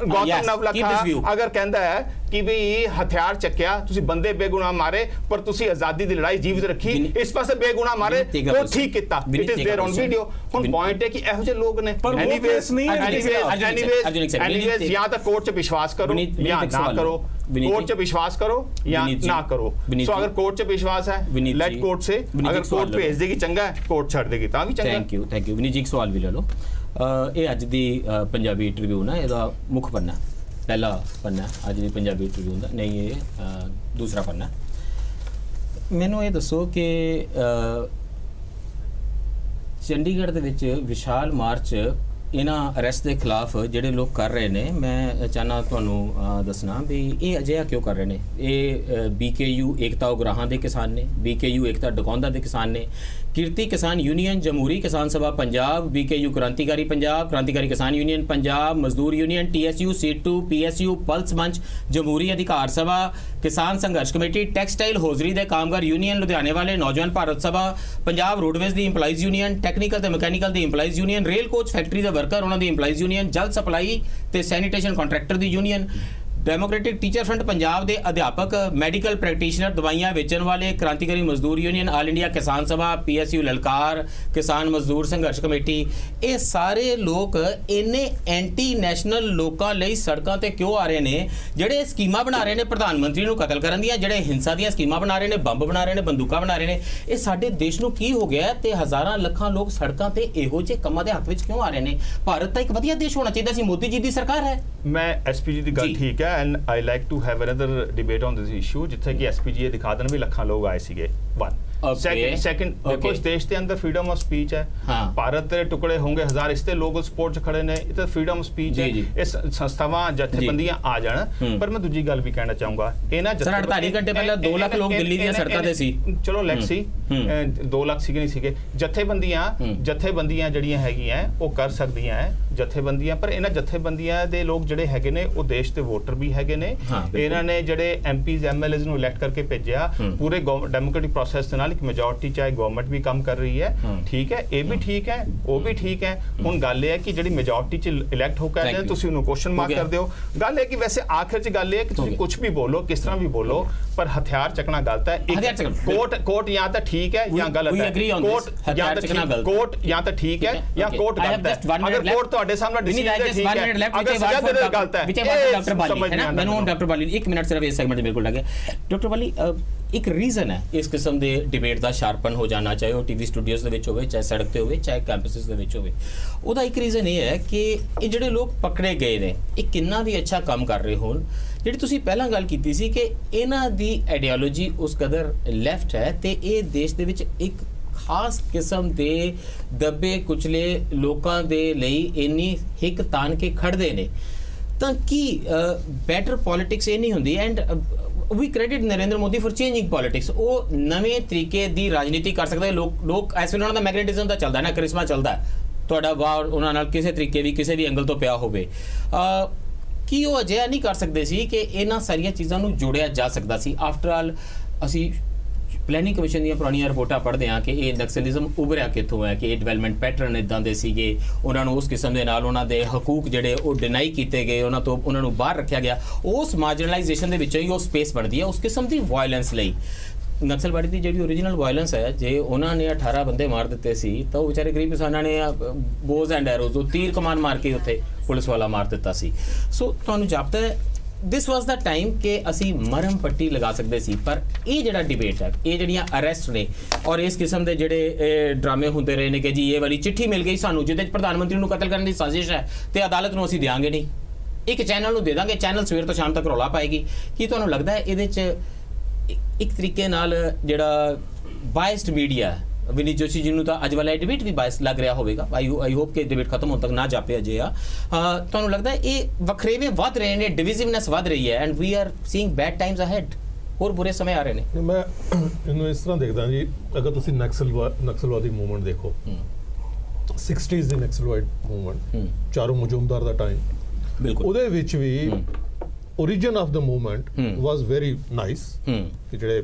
Speaker 5: गौतम नवलखा अगर कहता है कि भी हथियार चक्या तुसी बंदे बेगुनाह मारे पर तुसी आजादी दी लड़ाई जीवित रखी इस पासे बेगुनाह मारे तो ठीक किया it is there on video हुन पॉइंट है कि एहो जे लोग ने एनीवेज या तो कोर्ट च विश्वास करो या ना करो कोर्ट च विश्वास करो या ना करो सो अगर कोर्ट च विश्वास है लेट कोर्ट से अगर कोर्ट भेज देगी चंगा है कोर्ट छड़ देगी ता भी चंगा
Speaker 1: थैंक यू विनीत जी एक सवाल भी ले लो ਇਹ ਅੱਜ ਦੀ ਪੰਜਾਬੀ ਟ੍ਰਿਬਿਊਨ ਹੈ ਇਹਦਾ ਮੁੱਖ ਪੰਨਾ ਪਹਿਲਾ ਪੰਨਾ ਅੱਜ ਦੀ ਪੰਜਾਬੀ ਟ੍ਰਿਬਿਊਨ ਦਾ ਨਹੀਂ ਇਹ ਦੂਸਰਾ ਪੰਨਾ ਮੈਨੂੰ ਇਹ ਦੱਸੋ ਕਿ ਚੰਡੀਗੜ੍ਹ ਦੇ ਵਿੱਚ ਵਿਸ਼ਾਲ ਮਾਰਚ ਇਹਨਾਂ ਅਰੈਸਟ ਦੇ ਖਿਲਾਫ ਜਿਹੜੇ ਲੋਕ ਕਰ ਰਹੇ ਨੇ ਮੈਂ ਚਾਹਨਾ ਤੁਹਾਨੂੰ ਦੱਸਣਾ ਵੀ ਇਹ ਅਜਿਹਾ ਕਿਉਂ ਕਰ ਰਹੇ ਨੇ ਇਹ BKU ਏਕਤਾ ਉਗਰਾਹਾਂ ਦੇ ਕਿਸਾਨ ਨੇ BKU ਏਕਤਾ ਡਕੌਂਦਾ ਦੇ ਕਿਸਾਨ ਨੇ कीर्ति किसान यूनियन जमहूरी किसान सभा पंजाब BKU क्रांतिकारी पंजाब क्रांतिकारी किसान यूनियन पंजाब मजदूर यूनियन TSU सीटू PSU पल्स मंच जमहूरी अधिकार सभा किसान संघर्ष कमेटी टैक्सटाइल हौजरी दे कामगार यूनियन लुधियाने वाले नौजवान भारत सभा पंजाब रोडवेज दी इंपलाइज यूनियन टैक्नीकल ते मैकेनिकल दी इंपलाइज यूनियन रेल कोच फैक्ट्री दे वर्कर उन्हां दी इंपलाइज यूनियन जल सप्लाई ते sanitation contractor the union democratic teacher front Punjab के अध्यापक मेडिकल प्रैक्टिशनर दवाइयां बेचने वाले क्रांतिकारी मजदूर यूनियन ऑल इंडिया किसान सभा PSU ललकार किसान मजदूर संघर्ष कमेटी ये सारे लोग इन्ने एंटी नैशनल लोगों लई सड़कों ते क्यों आ रहे हैं जेडे स्कीमां बना रहे हैं प्रधानमंत्री नूं कतल करन दियां जेडे हिंसा दियां स्कीमां बना रहे हैं बंब बना रहे हैं बंदूकां बना रहे हैं ये साडे देश नूं की हो गया ते हज़ारां लखां लोग सड़कों ते इहो जे कम्मां दे हक विच क्यों आ रहे हैं भारत तां एक वधिया देश होना चाहिए सी मोदी जी दी सरकार है
Speaker 5: मैं SPG दी गल ठीक है and I like to have another debate on this issue जिथे कि SPG दिखा देन भी लखां लोग आए सीगे वन सेकंड देखो इस देश के अंदर फ्रीडम ऑफ स्पीच है भारत के टुकड़े होंगे हजार इसते लोग सपोर्ट च खड़े ने इते फ्रीडम ऑफ स्पीच है इस संस्थावां जथेबंदियां आ जाण पर मैं दूजी गल भी कहना चाहूंगा ए ना 48 घंटे पहले 2 लाख लोग दिल्ली दी सड़कां ते सी चलो लेट्स सी 2 लाख सीगे नहीं सीगे जथेबंदियां जड़ियां हैगियां वो कर सकदियां है ਜਥੇਬੰਦੀਆਂ, ਪਰ ਇਹਨਾਂ ਜਥੇਬੰਦੀਆਂ ਦੇ ਲੋਕ ਜਿਹੜੇ ਹੈਗੇ ਨੇ ਉਹ ਦੇਸ਼ ਦੇ ਵੋਟਰ ਵੀ ਹੈਗੇ ਨੇ। ਇਹਨਾਂ ਨੇ ਜਿਹੜੇ MPs MLAs ਨੂੰ ਇਲੈਕਟ ਕਰਕੇ ਭੇਜਿਆ ਪੂਰੇ ਡੈਮੋਕ੍ਰੈਟਿਕ ਪ੍ਰੋਸੈਸ ਦੇ ਨਾਲ, ਇੱਕ ਮੈਜੋਰਟੀ ਚਾਹੇ ਗਵਰਨਮੈਂਟ ਵੀ ਕੰਮ ਕਰ ਰਹੀ ਹੈ, ਠੀਕ ਹੈ, ਇਹ ਵੀ ਠੀਕ ਹੈ, ਉਹ ਵੀ ਠੀਕ ਹੈ। ਹੁਣ ਗੱਲ ਇਹ ਹੈ ਕਿ ਜਿਹੜੀ ਮੈਜੋਰਟੀ 'ਚ ਇਲੈਕਟ ਹੋ ਕੇ ਤੁਸੀਂ ਉਹਨੂੰ ਕੁਐਸਚਨ ਮਾਰਕ ਕਰਦੇ ਹੋ। ਗੱਲ ਇਹ ਕਿ ਵੈਸੇ ਆਖਿਰ 'ਚ ਗੱਲ ਇਹ ਹੈ ਕਿ ਤੁਸੀਂ ਕੁਝ ਵੀ ਬੋਲੋ, ਕਿਸ ਤਰ੍ਹਾਂ ਵੀ ਬੋਲੋ, ਪਰ ਹਥਿਆਰ ਚੱਕਣਾ ਗਲਤ ਹੈ। ਕੋਰਟ ਜਾਂ ਤਾਂ ਠੀਕ ਹੈ ਜਾਂ ਗਲਤ ਹੈ, ਕੋਰਟ ਜਾਂ ਤਾਂ ਠੀਕ ਹੈ ਜਾਂ ਕੋਰਟ ਗਲਤ ਹੈ। ਅਗਰ ਕੋਰਟ ਤੁਹਾਡੇ ਸਾਹਮਣੇ ਡਿਸੀਜਨ ਹੈ, ਠੀਕ ਹੈ, ਅਗਰ ਸਜ਼ਾ ਦੇ ਦੇ ਗਲਤ ਹੈ।
Speaker 1: ਡਾਕਟਰ ਬਾਲੀ ਹੈ ਨਾ, ਮੈਨੂੰ ਡਾਕਟਰ ਬਾਲੀ 1 ਮਿੰਟ ਸਿਰਫ ਇਸ ਸੈਗਮੈਂਟ ਬਿਲਕੁਲ ਲੱਗੇ। ਡਾਕਟਰ ਬਾਲੀ, ਇੱਕ ਰੀਜ਼ਨ ਹੈ ਇਸ ਕਿਸਮ ਦੇ ਡਿਬੇਟ ਦਾ ਸ਼ਾਰਪਨ ਹੋ ਜਾਣਾ, ਚਾਹੇ ਉਹ TV ਸਟੂਡੀਓਜ਼ ਦੇ ਵਿੱਚ ਹੋਵੇ, ਚਾਹੇ ਸੜਕ ਤੇ ਹੋਵੇ, ਚਾਹੇ ਕੈਂਪਸਿਸ ਦੇ ਵਿੱਚ ਹੋਵੇ। ਉਹਦਾ ਇੱਕ ਰੀਜ਼ਨ ਇਹ ਹੈ ਕਿ ਇਹ ਜਿਹੜੇ ਲੋਕ ਪਕੜੇ ਗਏ ਨੇ, ਇਹ ਕਿੰਨਾ ਵੀ ਅੱਛਾ ਕੰਮ ਕਰ ਰਹੇ ਹੋਣ, ਜਿਹੜੀ ਤੁਸੀਂ ਪਹਿਲਾਂ ਗੱਲ ਕੀਤੀ ਸੀ ਕਿ ਇਹਨਾਂ ਦੀ ਆਈਡੀਓਲੋਜੀ ਉਸ ਕਦਰ ਲੈਫਟ ਹੈ ਤੇ ਇਹ ਦੇਸ਼ ਦੇ ਵਿੱਚ ਇੱਕ ਖਾਸ ਕਿਸਮ ਦੇ ਦੱਬੇ ਕੁਚਲੇ ਲੋਕਾਂ ਦੇ ਲਈ ਇੰਨੀ ਹਿੱਕ ਤਾਣ ਕੇ ਖੜਦੇ ਨੇ, ਤਾਂ ਕੀ ਬੈਟਰ ਪੋਲਿਟਿਕਸ ਇਹ ਨਹੀਂ ਹੁੰਦੀ? And we credit Narendra Modi for changing politics. ਉਹ ਨਵੇਂ ਤਰੀਕੇ ਦੀ ਰਾਜਨੀਤੀ ਕਰ ਸਕਦੇ ਲੋਕ ਇਸ ਵੇਲੇ ਉਹਨਾਂ ਦਾ ਮੈਗਨੇਟਿਜ਼ਮ ਦਾ ਚੱਲਦਾ ਨਾ, ਕਰਿਸ਼ਮਾ ਚੱਲਦਾ, ਤੁਹਾਡਾ ਵਾਰ ਉਹਨਾਂ ਨਾਲ ਕਿਸੇ ਤਰੀਕੇ ਵੀ ਕਿਸੇ ਵੀ ਐਂਗਲ ਤੋਂ ਪਿਆ ਹੋਵੇ। ਕੀ ਉਹ ਅਜਿਹਾ ਨਹੀਂ ਕਰ ਸਕਦੇ ਸੀ ਕਿ ਇਹਨਾਂ ਸਾਰੀਆਂ ਚੀਜ਼ਾਂ ਨੂੰ ਜੋੜਿਆ ਜਾ ਸਕਦਾ ਸੀ? ਆਫਟਰ ਆਲ ਅਸੀਂ ਪਲੈਨਿੰਗ ਕਮਿਸ਼ਨ ਦੀਆਂ ਪੁਰਾਣੀਆਂ ਰਿਪੋਰਟਾਂ ਪੜ੍ਹਦੇ ਹਾਂ ਕਿ ਇਹ ਨਕਸਲਿਜ਼ਮ ਉਭਰਿਆ ਕਿੱਥੋਂ ਹੈ, ਕਿ ਇਹ ਡਿਵੈਲਪਮੈਂਟ ਪੈਟਰਨ ਇੱਦਾਂ ਦੇ ਸੀਗੇ, ਉਹਨਾਂ ਨੂੰ ਉਸ ਕਿਸਮ ਦੇ ਨਾਲ ਉਹਨਾਂ ਦੇ ਹਕੂਕ ਜਿਹੜੇ ਉਹ ਡਿਨਾਈ ਕੀਤੇ ਗਏ, ਉਹਨਾਂ ਨੂੰ ਬਾਹਰ ਰੱਖਿਆ ਗਿਆ। ਉਸ ਮਾਰਜਨਲਾਈਜੇਸ਼ਨ ਦੇ ਵਿੱਚੋਂ ਹੀ ਉਹ ਸਪੇਸ ਬਣਦੀ ਹੈ ਉਸ ਕਿਸਮ ਦੀ ਵਾਇਲੈਂਸ ਲਈ। ਨਕਸਲਬਾੜੀ ਦੀ ਜਿਹੜੀ ਓਰੀਜਨਲ ਵਾਇਲੈਂਸ ਹੈ, ਜੇ ਉਹਨਾਂ ਨੇ 18 ਬੰਦੇ ਮਾਰ ਦਿੱਤੇ ਸੀ ਤਾਂ ਉਹ ਵਿਚਾਰੇ ਗਰੀਬ ਕਿਸਾਨਾਂ ਨੇ ਬੋਜ਼ ਐਂਡ ਐਰੋਜ਼, ਉਹ ਤੀਰ ਕਮਾਨ ਮਾਰ ਕੇ ਉੱਥੇ ਪੁਲਿਸ ਵਾਲਾ ਮਾਰ ਦਿੱਤਾ ਸੀ। ਸੋ ਤੁਹਾਨੂੰ ਜਾਪਦਾ ਹੈ ਦਿਸ ਵਾਸ ਦਾ ਟਾਈਮ ਕਿ ਅਸੀਂ ਮਰਮ ਪੱਟੀ ਲਗਾ ਸਕਦੇ ਸੀ, ਪਰ ਇਹ ਜਿਹੜਾ ਡਿਬੇਟ ਹੈ, ਇਹ ਜਿਹੜੀਆਂ ਅਰੈਸਟ ਨੇ ਔਰ ਇਸ ਕਿਸਮ ਦੇ ਜਿਹੜੇ ਡਰਾਮੇ ਹੁੰਦੇ ਰਹੇ ਨੇ ਕਿ ਜੀ ਇਹ ਵਾਲੀ ਚਿੱਠੀ ਮਿਲ ਗਈ ਸਾਨੂੰ ਜਿਹਦੇ 'ਚ ਪ੍ਰਧਾਨ ਮੰਤਰੀ ਨੂੰ ਕਤਲ ਕਰਨ ਦੀ ਸਾਜ਼ਿਸ਼ ਹੈ ਤੇ ਅਦਾਲਤ ਨੂੰ ਅਸੀਂ ਦਿਆਂਗੇ ਨਹੀਂ, ਇੱਕ ਚੈਨਲ ਨੂੰ ਦੇ ਦਾਂਗੇ, ਚੈਨਲ ਸਵੇਰ ਤੋਂ ਸ਼ਾਮ ਤੱਕ ਰੌਲਾ ਪਾਏਗੀ। ਕੀ ਤੁਹਾਨੂੰ ਲੱਗਦਾ ਹੈ ਇਹਦੇ 'ਚ ਇੱਕ ਤਰੀਕੇ ਨਾਲ ਜਿਹੜਾ ਬਾਇਸਡ ਮੀਡੀਆ, ਵਿਨੀਤ ਜੋਸ਼ੀ ਜੀ ਨੂੰ ਤਾਂ ਅੱਜ ਵਾਲਾ ਡਿਬੇਟ ਵੀ ਬਾਇਸ ਲੱਗ ਰਿਹਾ ਹੋਵੇਗਾ, ਆਈ ਹੋਪ ਕਿ ਡਿਬੇਟ ਖਤਮ ਹੋਣ ਤੱਕ ਨਾ ਜਾਪੇ ਅਜੇ ਆ, ਤੁਹਾਨੂੰ ਲੱਗਦਾ ਹੈ ਇਹ ਵੱਖਰੇਵੇਂ ਵੱਧ ਰਹੇ ਨੇ, ਡਿਵਿਜ਼ਿਵਨੈਸ ਵੱਧ ਰਹੀ ਹੈ and we are seeing bad times ahead, ਹੋਰ ਬੁਰੇ ਸਮੇਂ ਆ ਰਹੇ ਨੇ?
Speaker 3: ਮੈਂ ਇਹਨੂੰ ਇਸ ਤਰ੍ਹਾਂ ਦੇਖਦਾ ਜੀ, ਅਗਰ ਤੁਸੀਂ ਨਕਸਲਵਾਦੀ ਮੂਵਮੈਂਟ ਦੇਖੋ, 60s ਦੀ ਨਕਸਲਵਾਦੀ ਮੂਵਮੈਂਟ, ਚਾਰੂ ਮਜੂਮਦਾਰ ਦਾ ਟਾਈਮ, ਬਿਲਕੁਲ ਉਹਦੇ ਵਿੱਚ ਵੀ origin of the movement was very nice ਕਿ ਜਿਹੜੇ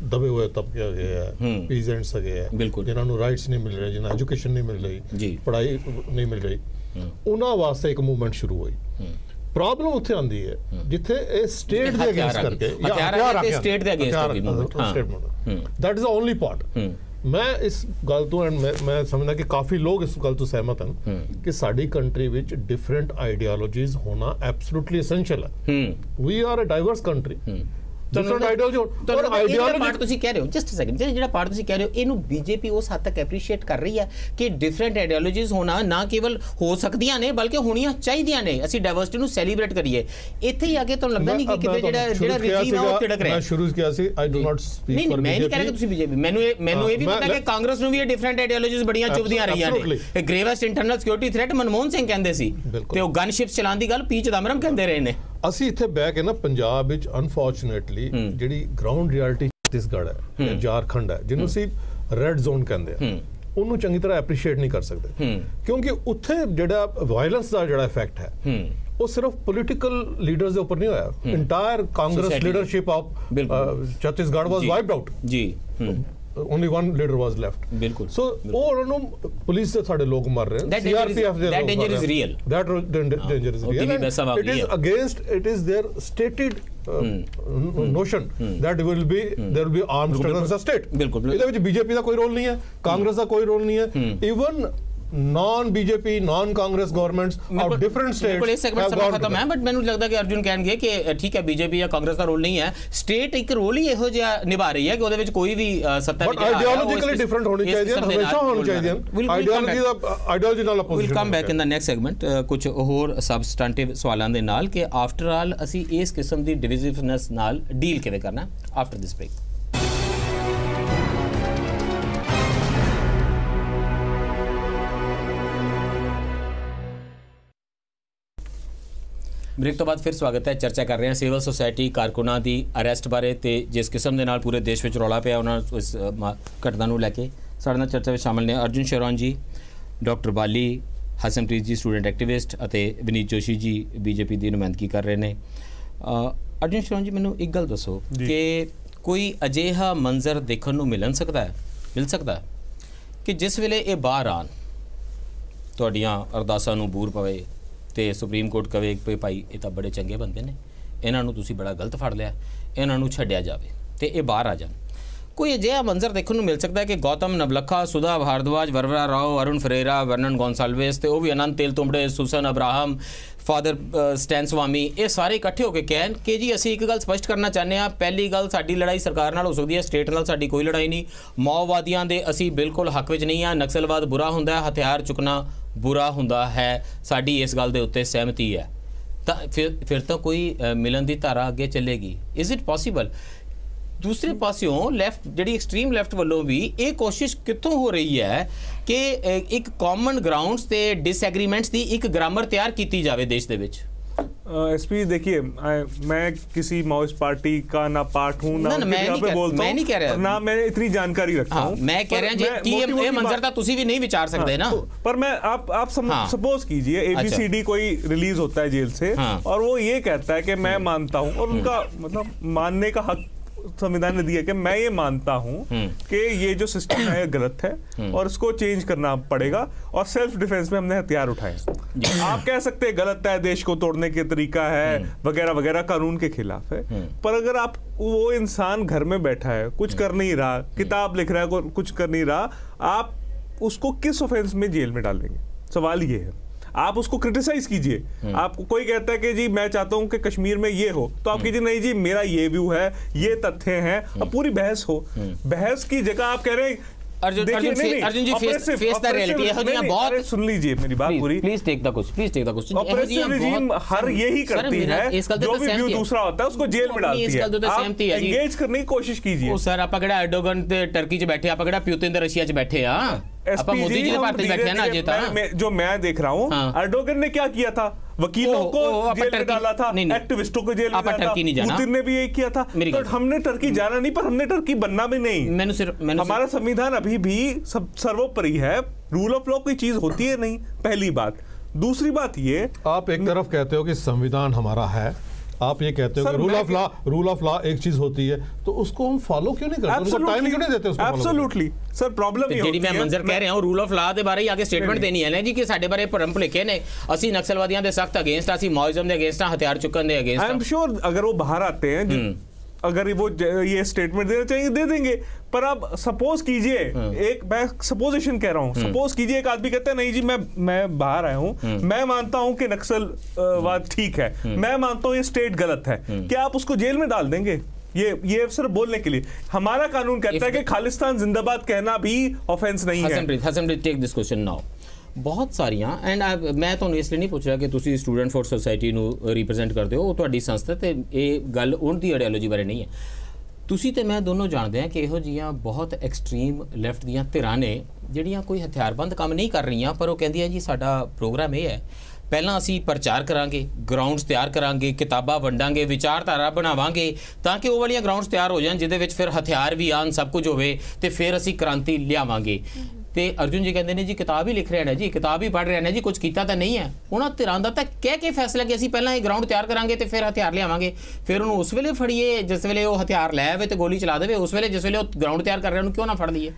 Speaker 3: ਦਬੇ ਹੋਏ ਤਬਕੇ ਹੈਗੇ ਆ, ਪੀਜ਼ੈਂਟਸ ਹੈਗੇ ਆ, ਜਿਨ੍ਹਾਂ ਨੂੰ ਰਾਈਟਸ ਨਹੀਂ ਮਿਲ ਰਹੇ, ਜਿਨ੍ਹਾਂ ਐਜੂਕੇਸ਼ਨ ਨਹੀਂ ਮਿਲ ਰਹੀ, ਪੜ੍ਹਾਈ ਨਹੀਂ ਮਿਲ ਰਹੀ, ਉਹਨਾਂ ਵਾਸਤੇ ਇੱਕ ਮੂਵਮੈਂਟ ਸ਼ੁਰੂ ਹੋਈ। ਪ੍ਰੋਬਲਮ ਉੱਥੇ ਆਉਂਦੀ ਹੈ ਜਿੱਥੇ ਇਹ ਸਟੇਟ ਦੇ ਅਗੇਂਸਟ ਕਰਕੇ
Speaker 1: ਸਟੇਟ ਦੇ against,
Speaker 3: that is the only part. ਮੈਂ ਇਸ ਗੱਲ ਤੋਂ ਮੈਂ ਸਮਝਦਾ ਕਿ ਕਾਫੀ ਲੋਕ ਇਸ ਗੱਲ ਤੋਂ ਸਹਿਮਤ ਹਨ ਕਿ ਸਾਡੀ ਕੰਟਰੀ ਵਿੱਚ ਡਿਫਰੈਂਟ ਆਈਡੀਓਲੋਜੀਜ਼ ਹੋਣਾ ਐਬਸੋਲੂਟਲੀ ਐਸੈਂਸ਼ੀਅਲ ਹੈ। We are a diverse country, different ideology ਔਰ ਆਈਡੀਓਲੋਜੀ
Speaker 1: ਪਾਰਟ ਤੁਸੀਂ ਕਹਿ ਰਹੇ ਹੋ, ਜਸਟ ਅ ਸੈਕਿੰਡ, ਜਿਹੜਾ ਪਾਰਟ ਤੁਸੀਂ ਕਹਿ ਰਹੇ ਹੋ ਇਹਨੂੰ ਬੀਜੇਪੀ ਉਸ ਹੱਦ ਤੱਕ ਐਪਰੀਸ਼ੀਏਟ ਕਰ ਰਹੀ ਹੈ ਕਿ ਡਿਫਰੈਂਟ ਆਈਡੀਓਲੋਜੀਜ਼ ਹੋਣਾ ਨਾ ਕੇਵਲ ਹੋ ਸਕਦੀਆਂ ਨੇ ਬਲਕਿ ਹੋਣੀਆਂ ਚਾਹੀਦੀਆਂ ਨੇ, ਅਸੀਂ ਡਾਈਵਰਸਿਟੀ ਨੂੰ ਸੈਲੀਬ੍ਰੇਟ ਕਰੀਏ। ਇੱਥੇ ਹੀ ਆ ਕੇ ਤੁਹਾਨੂੰ ਲੱਗਦਾ ਨਹੀਂ ਕਿ ਕਿਤੇ ਜਿਹੜਾ ਰਜੀਮ ਹੈ ਉਹ ਟਿੜਕ ਰਿਹਾ?
Speaker 3: ਮੈਂ ਸ਼ੁਰੂ ਕੀਤਾ ਸੀ, I do not speak
Speaker 1: for BJP. ਮੈਂ ਨਹੀਂ ਕਹਿ ਰਿਹਾ ਕਿ ਤੁਸੀਂ ਬੀਜੇਪੀ, ਮੈਨੂੰ ਇਹ ਵੀ ਪਤਾ ਕਿ ਕਾਂਗਰਸ ਨੂੰ ਵੀ ਇਹ ਡਿਫਰੈਂਟ ਆਈਡੀਓਲੋਜੀਜ਼ ਬੜੀਆਂ ਚੁਭਦੀਆਂ ਰਹੀਆਂ ਨੇ। ਇਹ gravest internal security threat Manmohan Singh ਕਹਿੰਦੇ ਸੀ ਤੇ ਉਹ ਗਨ ਸ਼ਿਪਸ ਚਲਾਉਣ ਦੀ ਗੱਲ ਪੀ ਚਿਦੰਬਰਮ ਕਹਿੰਦੇ ਰਹੇ ਨੇ।
Speaker 3: ਅਸੀਂ ਇੱਥੇ ਬਹਿ ਕੇ ਨਾ ਪੰਜਾਬ ਵਿੱਚ ਅਨਫੋਰਚੂਨੇਟਲੀ ਜਿਹੜੀ ਗਰਾਊਂਡ ਰਿਐਲਿਟੀ ਛੱਤੀਸਗੜ੍ਹ ਹੈ, ਝਾਰਖੰਡ ਹੈ, ਜਿਹਨੂੰ ਅਸੀਂ ਰੈੱਡ ਜ਼ੋਨ ਕਹਿੰਦੇ ਆ, ਉਹਨੂੰ ਚੰਗੀ ਤਰ੍ਹਾਂ ਐਪਰੀਸ਼ੀਏਟ ਨਹੀਂ ਕਰ ਸਕਦੇ ਕਿਉਂਕਿ ਉੱਥੇ ਜਿਹੜਾ ਵਾਇਲੈਂਸ ਦਾ ਜਿਹੜਾ ਇਫੈਕਟ ਹੈ ਉਹ ਸਿਰਫ ਪੋਲੀਟੀਕਲ ਲੀਡਰਸ ਦੇ ਉੱਪਰ ਨਹੀਂ ਹੋਇਆ, entire Congress leadership of Chhattisgarh was wiped out ਜੀ। only one leader was left, bilkul, so ਉਹਨਾਂ ਨੂੰ ਪੁਲਿਸ ਦੇ ਸਾਡੇ ਲੋਕ ਮਰ ਰਹੇ ਨੇ, CRPF ਦੇ
Speaker 1: that danger is real,
Speaker 3: that danger is real, it is against, it is their stated notion that there will be armed struggle against the state। ਇਹਦੇ ਵਿੱਚ ਬੀਜੇਪੀ ਦਾ ਕੋਈ ਰੋਲ ਨਹੀਂ ਹੈ, ਕਾਂਗਰਸ ਦਾ ਕੋਈ ਰੋਲ ਨਹੀਂ ਹੈ, even non-BJP, non-Congress governments of different states
Speaker 1: ਬਿਲਕੁਲ। ਇਹ ਸੈਗਮੈਂਟ ਸਮਾਂ ਖਤਮ ਹੈ, ਬਟ ਮੈਨੂੰ ਲੱਗਦਾ ਕਿ ਅਰਜੁਨ ਕਹਿਣਗੇ ਕਿ ਠੀਕ ਹੈ ਬੀਜੇਪੀ ਜਾਂ ਕਾਂਗਰਸ ਦਾ ਰੋਲ ਨਹੀਂ ਹੈ, ਸਟੇਟ ਇੱਕ ਰੋਲ ਹੀ ਇਹੋ ਜਿਹਾ ਨਿਭਾ ਰਹੀ ਹੈ ਕਿ ਉਹਦੇ ਵਿੱਚ ਕੋਈ ਵੀ ਸੱਤਾ ਵਿੱਚ
Speaker 3: ਆਈਡੀਓਲੋਜੀਕਲੀ ਡਿਫਰੈਂਟ ਹੋਣੀ ਚਾਹੀਦੀ ਹੈ, ਹਮੇਸ਼ਾ ਹੋਣੀ ਚਾਹੀਦੀ ਹੈ ਆਈਡੀਓਲੋਜੀ ਨਾਲ opposition.
Speaker 1: Will come back in the next segment ਕੁਝ ਹੋਰ ਸਬਸਟੈਂਟਿਵ ਸਵਾਲਾਂ ਦੇ ਨਾਲ ਕਿ ਆਫਟਰ ਆਲ ਅਸੀਂ ਇਸ ਕਿਸਮ ਦੀ ਡਿਵਿਜ਼ਿਵਨੈਸ ਨਾਲ ਡੀਲ ਕਿਵੇਂ ਕਰਨਾ ਆਫਟਰ ਦਿਸ ਬ੍ਰੇਕ। ਬ੍ਰੇਕ ਤੋਂ ਬਾਅਦ ਫਿਰ ਸਵਾਗਤ ਹੈ। ਚਰਚਾ ਕਰ ਰਹੇ ਹਾਂ ਸਿਵਲ ਸੁਸਾਇਟੀ ਕਾਰਕੁਨਾਂ ਦੀ ਅਰੈਸਟ ਬਾਰੇ ਤੇ ਜਿਸ ਕਿਸਮ ਦੇ ਨਾਲ ਪੂਰੇ ਦੇਸ਼ ਵਿੱਚ ਰੌਲਾ ਪਿਆ ਉਹਨਾਂ ਇਸ ਘਟਨਾ ਨੂੰ ਲੈ ਕੇ। ਸਾਡੇ ਨਾਲ ਚਰਚਾ ਵਿੱਚ ਸ਼ਾਮਲ ਨੇ ਅਰਜੁਨ ਸ਼ੇਰੋਨ ਜੀ, ਡਾਕਟਰ ਬਾਲੀ, ਹਸਨਪ੍ਰੀਤ ਜੀ ਸਟੂਡੈਂਟ ਐਕਟਿਵਿਸਟ ਅਤੇ ਵਿਨੀਤ ਜੋਸ਼ੀ ਜੀ ਬੀਜੇਪੀ ਦੀ ਨੁਮਾਇੰਦਗੀ ਕਰ ਰਹੇ ਨੇ। ਅਰਜੁਨ ਸ਼ਰੋਨ ਜੀ, ਮੈਨੂੰ ਇੱਕ ਗੱਲ ਦੱਸੋ ਕਿ ਕੋਈ ਅਜਿਹਾ ਮੰਜ਼ਰ ਦੇਖਣ ਨੂੰ ਮਿਲ ਸਕਦਾ ਕਿ ਜਿਸ ਵੇਲੇ ਇਹ ਬਾਹਰ ਆਉਣ, ਤੁਹਾਡੀਆਂ ਅਰਦਾਸਾਂ ਨੂੰ ਬੂਰ ਪਵੇ ਤੇ ਸੁਪਰੀਮ ਕੋਰਟ ਕਵੇ ਕਿ ਭਾਈ ਇਹ ਤਾਂ ਬੜੇ ਚੰਗੇ ਬੰਦੇ ਨੇ, ਇਹਨਾਂ ਨੂੰ ਤੁਸੀਂ ਬੜਾ ਗਲਤ ਫੜ ਲਿਆ, ਇਹਨਾਂ ਨੂੰ ਛੱਡਿਆ ਜਾਵੇ ਤੇ ਇਹ ਬਾਹਰ ਆ ਜਾਣ। ਕੋਈ ਅਜਿਹਾ ਮੰਜ਼ਰ ਦੇਖਣ ਨੂੰ ਮਿਲ ਸਕਦਾ ਹੈ ਕਿ ਗੌਤਮ ਨਵਲਖਾ, ਸੁਧਾ ਭਾਰਦਵਾਜ, ਵਰਵਰਾ ਰਾਓ, ਅਰੁਣ ਫਰੇਰਾ, ਵਰਨਨ ਗੋਨਸਾਲਵੇਸ ਤੇ ਉਹ ਵੀ ਅਨੰਤ ਤੇਲ ਤੁੰਬੜੇ, ਸੁਸਨ ਅਬਰਾਹਮ, ਫਾਦਰ ਸਟੈਨ ਸਵਾਮੀ, ਇਹ ਸਾਰੇ ਇਕੱਠੇ ਹੋ ਕੇ ਕਹਿਣ ਕਿ ਜੀ ਅਸੀਂ ਇੱਕ ਗੱਲ ਸਪਸ਼ਟ ਕਰਨਾ ਚਾਹੁੰਦੇ ਹਾਂ। ਪਹਿਲੀ ਗੱਲ, ਸਾਡੀ ਲੜਾਈ ਸਰਕਾਰ ਨਾਲ ਹੋ ਸਕਦੀ ਹੈ, ਸਟੇਟ ਨਾਲ ਸਾਡੀ ਕੋਈ ਲੜਾਈ ਨਹੀਂ। ਮਾਓਵਾਦੀਆਂ ਦੇ ਅਸੀਂ ਬਿਲਕੁਲ ਹੱਕ ਵਿੱਚ ਨਹੀਂ ਹਾਂ। ਨਕਸਲਵਾਦ ਬੁਰਾ ਹੁੰਦਾ ਹੈ, ਹਥਿਆਰ ਚੁੱਕਣਾ ਬੁਰਾ ਹੁੰਦਾ ਹੈ, ਸਾਡੀ ਇਸ ਗੱਲ ਦੇ ਉੱਤੇ ਸਹਿਮਤੀ ਹੈ। ਤਾਂ ਫਿਰ ਤਾਂ ਕੋਈ ਮਿਲਣ ਦੀ ਧਾਰਾ ਅੱਗੇ ਚੱਲੇਗੀ। Is it possible? ਦੂਸਰੇ ਪਾਸਿਓਂ ਲੈਫਟ, ਜਿਹੜੀ ਐਕਸਟ੍ਰੀਮ ਲੈਫਟ ਵੱਲੋਂ ਵੀ ਇਹ ਕੋਸ਼ਿਸ਼ ਕਿੱਥੋਂ ਹੋ ਰਹੀ ਹੈ ਕਿ ਇੱਕ ਕਾਮਨ ਗਰਾਊਂਡਸ ਤੇ ਡਿਸਐਗਰੀਮੈਂਟਸ ਦੀ ਇੱਕ ਗ੍ਰਾਮਰ ਤਿਆਰ ਕੀਤੀ ਜਾਵੇ ਦੇਸ਼ ਦੇ ਵਿੱਚ।
Speaker 2: एसपी देखिए, मैं किसी माओइस्ट पार्टी का ना पार्ट हूँ ना
Speaker 1: मैं नहीं कह रहा,
Speaker 2: ना मैं इतनी जानकारी रखता हूँ।
Speaker 1: मैं कह रहा हूँ कि ये मंजर था तुसी भी नहीं विचार सकते ना।
Speaker 2: पर मैं आप सपोज कीजिए ABCD कोई रिलीज होता है जेल से और वो ये कहता है कि मैं मानता हूँ, और उनका मतलब मानने का हक संविधान ने दिया कि मैं ये मानता हूं कि ये जो सिस्टम है गलत है और इसको चेंज करना पड़ेगा और सेल्फ डिफेंस में हमने हथियार उठाए। आप कह सकते हैं गलत है, देश को तोड़ने के तरीका है वगैरह वगैरह, कानून के खिलाफ है। पर अगर आप, वो इंसान घर में बैठा है, कुछ कर नहीं रहा, किताब लिख रहा है, कुछ कर नहीं रहा, आप उसको किस ऑफेंस में जेल में डालेंगे? सवाल ये है। आप उसको क्रिटिसाइज कीजिए। आपको कोई कहता है कि जी मैं चाहता हूं कि कश्मीर में ये हो, तो आप कीजिए नहीं जी मेरा ये व्यू है, ये तथ्य हैं, अब पूरी बहस हो। बहस की जगह आप कह रहे हैं
Speaker 1: Arjun ji face the reality है। जी बहुत
Speaker 2: सुन लीजिए मेरी बात पूरी,
Speaker 1: please take the question.
Speaker 2: Oppressive regime हर यही करती है, जो भी व्यू दूसरा होता है उसको जेल में डालती है। आप एंगेज करने की कोशिश कीजिए।
Speaker 1: सर आप किहड़ा एर्डोगन ते टर्की च बैठे, आप किहड़ा पुतिन ते रशिया च बैठे हां, ਆਪਾਂ ਮੋਦੀ ਜੀ ਦੇ ਭਾਰਤ ਵਿੱਚ ਬੈਠੇ ਨਾ। ਅਜੇ ਤਾਂ
Speaker 2: जो मैं देख रहा हूं, एर्डोगन ने क्या किया था? वकीलों को जेल में डाला था, एक्टिविस्टों को जेल में डाला था, पुतिन ने भी यही किया था। तो हमने टर्की जाना नहीं, पर हमने टर्की बनना भी नहीं। हमारा संविधान अभी भी सर्वोपरि है, रूल ऑफ लॉ कोई चीज होती है नहीं, पहली बात। दूसरी बात ये,
Speaker 3: आप एक तरफ कहते हो कि संविधान हमारा है, आप ये कहते हो कि रूल ऑफ लॉ एक चीज होती है, तो उसको हम फॉलो क्यों नहीं करते? उसको टाइम क्यों नहीं देते उसको?
Speaker 2: एब्सोल्युटली सर, प्रॉब्लम ये
Speaker 1: ਜਿਹੜੀ ਮੈਂ ਮੰਜ਼ਰ ਕਹਿ ਰਿਹਾ ਹਾਂ, ਰੂਲ ਆਫ ਲਾ ਦੇ ਬਾਰੇ ਆ ਕੇ ਸਟੇਟਮੈਂਟ ਦੇਣੀ ਹੈ ਨਾ ਜੀ ਕਿ ਸਾਡੇ ਬਾਰੇ ਭਰਮ ਭੁਲੇਖੇ ਨੇ, ਅਸੀਂ ਨਕਸਲਵਾਦੀਆਂ ਦੇ ਸਖਤ ਅਗੇਂਸਟ ਆ, ਅਸੀਂ ਮਾਓਇਜ਼ਮ ਦੇ ਅਗੇਂਸਟ ਆ, ਹਥਿਆਰ ਚੁੱਕਣ ਦੇ ਅਗੇਂਸਟ।
Speaker 2: आई एम श्योर अगर वो बाहर आते हैं, अगर वो ये स्टेटमेंट देना चाहिए दे देंगे। पर अब सपोज कीजिए, एक मैं सपोजिशन कह रहा हूँ, सपोज कीजिए एक आदमी कहता है नहीं जी मैं बाहर आया हूँ, मैं मानता हूँ कि नक्सलवाद ठीक है, मैं मानता हूँ ये स्टेट गलत है, क्या आप उसको जेल में डाल देंगे? ये सिर्फ बोलने के लिए? हमारा कानून कहता है कि खालिस्तान जिंदाबाद कहना भी ऑफेंस नहीं है।
Speaker 1: हसनप्रीत टेक दिस क्वेश्चन नाउ। ਬਹੁਤ ਸਾਰੀਆਂ ਐਂਡ ਮੈਂ ਤੁਹਾਨੂੰ ਇਸ ਲਈ ਨਹੀਂ ਪੁੱਛ ਰਿਹਾ ਕਿ ਤੁਸੀਂ ਸਟੂਡੈਂਟ ਫੋਰ ਸੋਸਾਇਟੀ ਨੂੰ ਰਿਪਰੈਜ਼ੈਂਟ ਕਰਦੇ ਹੋ, ਉਹ ਤੁਹਾਡੀ ਸੰਸਥਾ ਤੇ ਇਹ ਗੱਲ ਉਹਨਾਂ ਦੀ ਆਈਡੀਓਲੋਜੀ ਬਾਰੇ ਨਹੀਂ ਹੈ। ਤੁਸੀਂ ਤੇ ਮੈਂ ਦੋਨੋਂ ਜਾਣਦੇ ਹਾਂ ਕਿ ਇਹੋ ਜਿਹੀਆਂ ਬਹੁਤ ਐਕਸਟ੍ਰੀਮ ਲੈਫਟ ਦੀਆਂ ਧਿਰਾਂ ਨੇ ਜਿਹੜੀਆਂ ਕੋਈ ਹਥਿਆਰਬੰਦ ਕੰਮ ਨਹੀਂ ਕਰ ਰਹੀਆਂ, ਪਰ ਉਹ ਕਹਿੰਦੀਆਂ ਜੀ ਸਾਡਾ ਪ੍ਰੋਗਰਾਮ ਇਹ ਹੈ, ਪਹਿਲਾਂ ਅਸੀਂ ਪ੍ਰਚਾਰ ਕਰਾਂਗੇ, ਗਰਾਊਂਡਸ ਤਿਆਰ ਕਰਾਂਗੇ, ਕਿਤਾਬਾਂ ਵੰਡਾਂਗੇ, ਵਿਚਾਰਧਾਰਾ ਬਣਾਵਾਂਗੇ ਤਾਂ ਕਿ ਉਹ ਵਾਲੀਆਂ ਗਰਾਊਂਡਸ ਤਿਆਰ ਹੋ ਜਾਣ ਜਿਹਦੇ ਵਿੱਚ ਫਿਰ ਹਥਿਆਰ ਵੀ ਆਉਣ, ਸਭ ਕੁਝ ਹੋਵੇ ਤੇ ਫਿਰ ਅਸੀਂ ਕ੍ਰਾਂਤੀ ਲਿਆਵਾਂਗੇ। ਤੇ ਅਰਜੁਨ ਜੀ ਕਹਿੰਦੇ ਨੇ ਜੀ ਕਿਤਾਬ ਹੀ ਲਿਖ ਰਹੇ ਨੇ ਜੀ, ਕਿਤਾਬ ਹੀ ਪੜ੍ਹ ਰਹੇ ਨੇ ਜੀ, ਕੁਝ ਕੀਤਾ ਤਾਂ ਨਹੀਂ ਹੈ। ਉਹਨਾਂ ਧਿਰਾਂ ਦਾ ਤਾਂ ਕਹਿ ਕੇ ਫੈਸਲਾ ਕਿ ਅਸੀਂ ਪਹਿਲਾਂ ਇਹ ਗਰਾਊਂਡ ਤਿਆਰ ਕਰਾਂਗੇ ਤੇ ਫਿਰ ਹਥਿਆਰ ਲਿਆਵਾਂਗੇ, ਫਿਰ ਉਹਨੂੰ ਉਸ ਵੇਲੇ ਫੜੀਏ ਜਿਸ ਵੇਲੇ ਉਹ ਹਥਿਆਰ ਲੈ ਆਵੇ ਤੇ ਗੋਲੀ ਚਲਾ ਦੇਵੇ, ਉਸ ਵੇਲੇ ਜਿਸ ਵੇਲੇ ਉਹ ਗਰਾਊਂਡ ਤਿਆਰ ਕਰ ਰਿਹਾ ਉਹਨੂੰ ਕਿਉਂ ਨਾ ਫੜ ਲਈਏ?